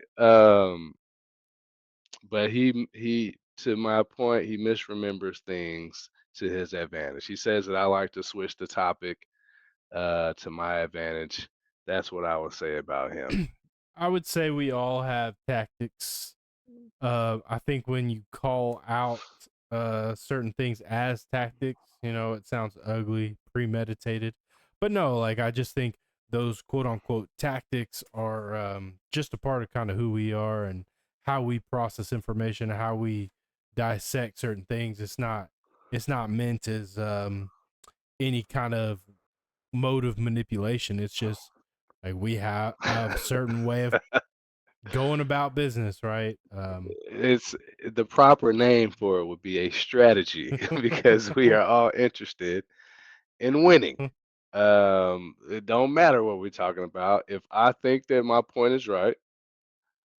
[SPEAKER 1] But he to my point, he misremembers things to his advantage. He says that I like to switch the topic to my advantage. That's what I would say about him.
[SPEAKER 2] I would say we all have tactics. I think when you call out certain things as tactics, it sounds ugly, premeditated. But no, like I just think those quote unquote tactics are just a part of kind of who we are and how we process information, how we dissect certain things. It's not meant as any kind of mode of manipulation. It's just like we have a certain way of going about business, right?
[SPEAKER 1] It's the proper name for it would be a strategy because we are all interested in winning. It don't matter what we're talking about. If I think that my point is right,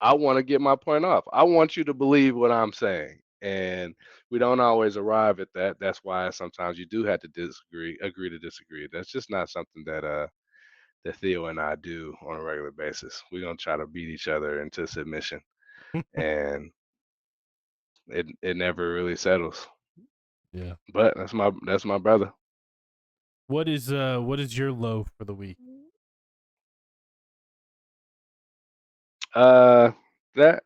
[SPEAKER 1] I want to get my point off. I want you to believe what I'm saying. And we don't always arrive at that. That's why sometimes you do have to agree to disagree. That's just not something that Theo and I do on a regular basis. We're gonna try to beat each other into submission. And it never really settles.
[SPEAKER 2] Yeah.
[SPEAKER 1] But that's my brother.
[SPEAKER 2] What is your low for the week?
[SPEAKER 1] Uh, that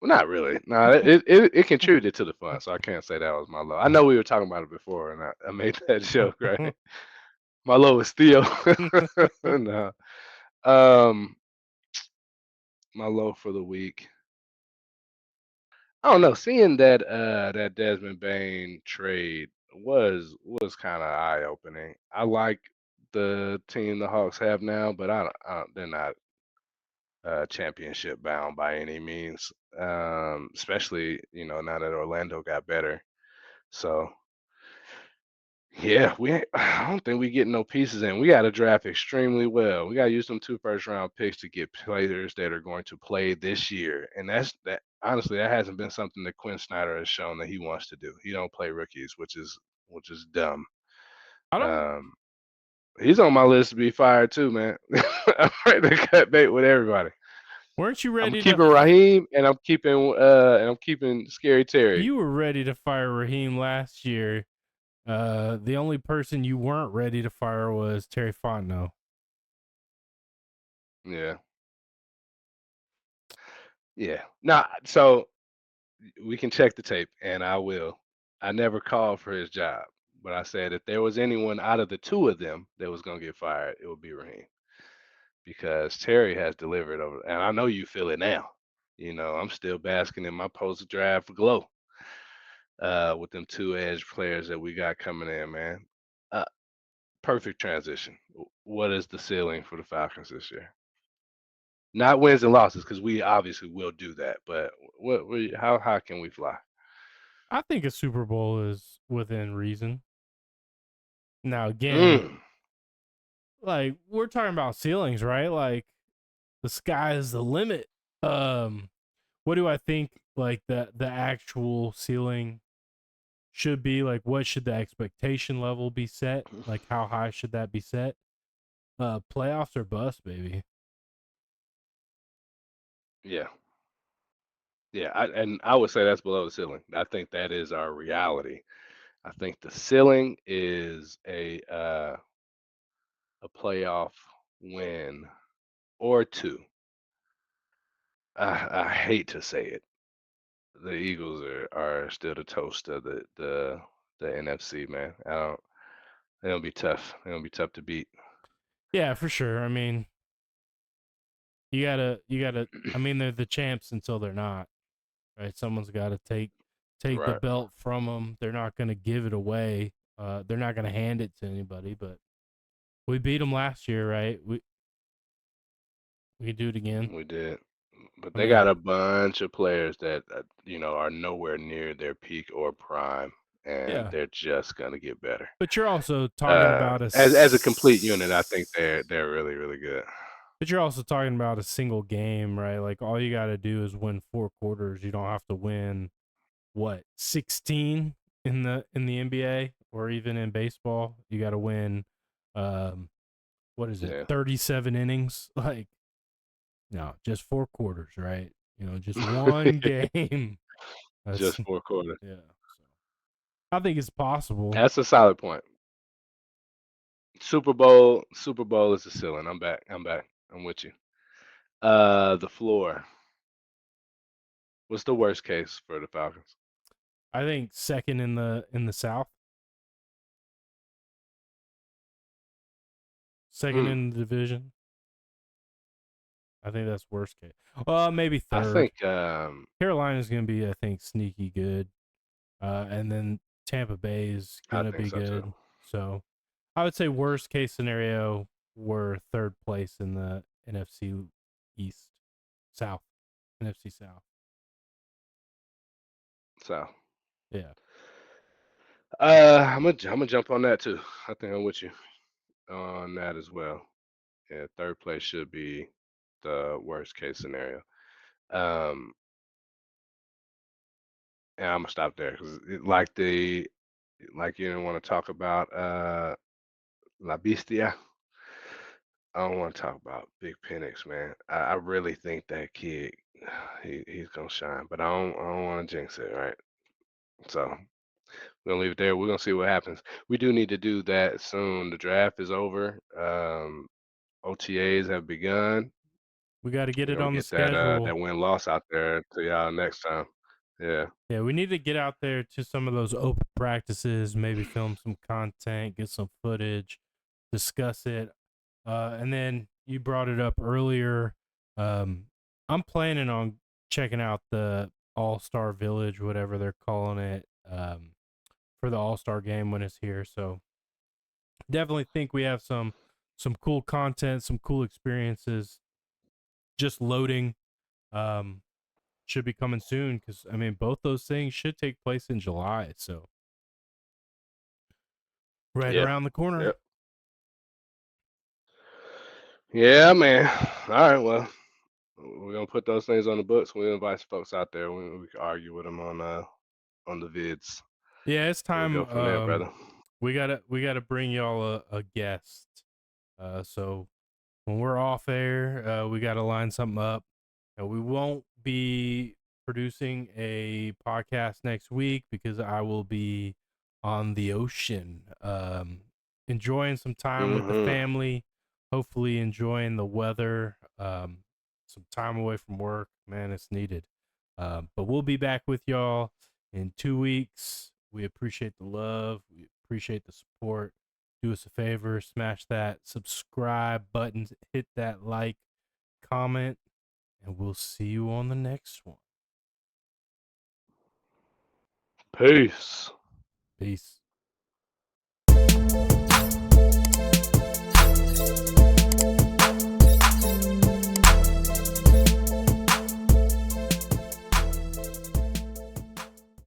[SPEAKER 1] well, not really. No, it contributed to the fun, so I can't say that was my low. I know we were talking about it before, and I made that joke, right? My low is Theo. No. Um, my low for the week. I don't know. Seeing that Desmond Bain trade was kind of eye opening. I like the team the Hawks have now, but they're not championship bound by any means. Especially now that Orlando got better. So yeah, I don't think we get no pieces in. We got to draft extremely well. We got to use them 2 first-round picks to get players that are going to play this year. And that honestly, that hasn't been something that Quinn Snyder has shown that he wants to do. He don't play rookies, which is dumb.
[SPEAKER 2] I don't.
[SPEAKER 1] Um, he's on my list to be fired too, man. I'm ready to cut bait with everybody.
[SPEAKER 2] Weren't you
[SPEAKER 1] I'm
[SPEAKER 2] ready to?
[SPEAKER 1] keeping Raheem and I'm keeping Scary Terry.
[SPEAKER 2] You were ready to fire Raheem last year. The only person you weren't ready to fire was Terry Fontenot.
[SPEAKER 1] Yeah. Yeah. Nah, so we can check the tape, and I will. I never called for his job, but I said if there was anyone out of the two of them that was gonna get fired, it would be Raheem because Terry has delivered over, and I know you feel it now. I'm still basking in my post-draft glow with them two edge players that we got coming in, man. Uh, Perfect transition. What is the ceiling for the Falcons this year? Not wins and losses, because we obviously will do that. But how high can we fly?
[SPEAKER 2] I think a Super Bowl is within reason. Now again,
[SPEAKER 1] Mm.
[SPEAKER 2] like we're talking about ceilings, right? Like the sky is the limit. What do I think? Like the actual ceiling should be, like what should the expectation level be set? Like how high should that be set? Playoffs or bust, baby.
[SPEAKER 1] Yeah. Yeah, and I would say that's below the ceiling. I think that is our reality. I think the ceiling is a playoff win or two. I hate to say it. The Eagles are still the toast of the NFC, man. I don't. They're gonna be tough. They're gonna be tough to beat.
[SPEAKER 2] Yeah, for sure. I mean, you gotta. I mean, they're the champs until they're not. Right? Someone's got to take the
[SPEAKER 1] Right.
[SPEAKER 2] belt from them. They're not going to give it away. They're not going to hand it to anybody. But we beat them last year, right? We can do it again.
[SPEAKER 1] We did. But
[SPEAKER 2] I
[SPEAKER 1] they
[SPEAKER 2] mean,
[SPEAKER 1] got a bunch of players that are nowhere near their peak or prime, and
[SPEAKER 2] yeah.
[SPEAKER 1] they're just gonna get better.
[SPEAKER 2] But you're also talking about
[SPEAKER 1] As a complete unit, I think they're really really good.
[SPEAKER 2] But you're also talking about a single game, right? Like all you got to do is win 4 quarters. You don't have to win what 16 in the NBA or even in baseball. You got to win um what is it?
[SPEAKER 1] Yeah.
[SPEAKER 2] 37 innings. Like no, just 4 quarters, right? Just one game. That's
[SPEAKER 1] Just 4 quarters.
[SPEAKER 2] yeah. So I think it's possible.
[SPEAKER 1] That's a solid point. Super Bowl is the ceiling. I'm back. I'm back. I'm with you. The floor. What's the worst case for the Falcons?
[SPEAKER 2] I think second in the South, second
[SPEAKER 1] Hmm.
[SPEAKER 2] in the division. I think that's worst case. Maybe
[SPEAKER 1] I
[SPEAKER 2] third.
[SPEAKER 1] think
[SPEAKER 2] Carolina's going to be, I think, sneaky good. And then Tampa Bay is
[SPEAKER 1] I
[SPEAKER 2] going to
[SPEAKER 1] think
[SPEAKER 2] be
[SPEAKER 1] so too.
[SPEAKER 2] good. So I would say worst case scenario, we're third place in the NFC East, South, NFC South.
[SPEAKER 1] So
[SPEAKER 2] Yeah.
[SPEAKER 1] I'm gonna jump on that too. I think I'm with you on that as well. Yeah, third place should be the worst case scenario. Um, and I'm gonna stop there because like you didn't want to talk about La Bestia. I don't want to talk about Big Penix, man. I really think that kid, he's gonna shine, but I don't want to jinx it, right? So we're gonna leave it there. We're gonna see what happens. We do need to do that soon. The draft is over. OTAs have begun.
[SPEAKER 2] We got to get
[SPEAKER 1] We're
[SPEAKER 2] it
[SPEAKER 1] gonna
[SPEAKER 2] on the
[SPEAKER 1] get that
[SPEAKER 2] schedule.
[SPEAKER 1] win loss out there to y'all next time. Yeah.
[SPEAKER 2] Yeah, we need to get out there to some of those open practices, maybe film some content, get some footage, discuss it. And then you brought it up earlier. Um, I'm planning on checking out the All Star Village, whatever they're calling it, for the All Star game when it's here. So definitely think we have some cool content, some cool experiences. Just loading um, should be coming soon because I mean both those things should take place in July. So right
[SPEAKER 1] Yeah.
[SPEAKER 2] around the corner.
[SPEAKER 1] Yep. Yeah, man. All right. Well, we're gonna put those things on the books. We'll invite folks out there. We can argue with them on the vids.
[SPEAKER 2] Yeah, it's
[SPEAKER 1] We'll
[SPEAKER 2] time.
[SPEAKER 1] go from there, brother.
[SPEAKER 2] We gotta bring y'all a guest. So when we're off air, we gotta line something up. We won't be producing a podcast next week because I will be on the ocean, enjoying some time with the
[SPEAKER 1] Hmm.
[SPEAKER 2] family. Hopefully, enjoying the weather. Some time away from work, man, it's needed. But we'll be back with y'all in 2 weeks. We appreciate the love. We appreciate the support. Do us a favor, smash that subscribe button, hit that like, comment, and we'll see you on the next one.
[SPEAKER 1] Peace.
[SPEAKER 2] Peace.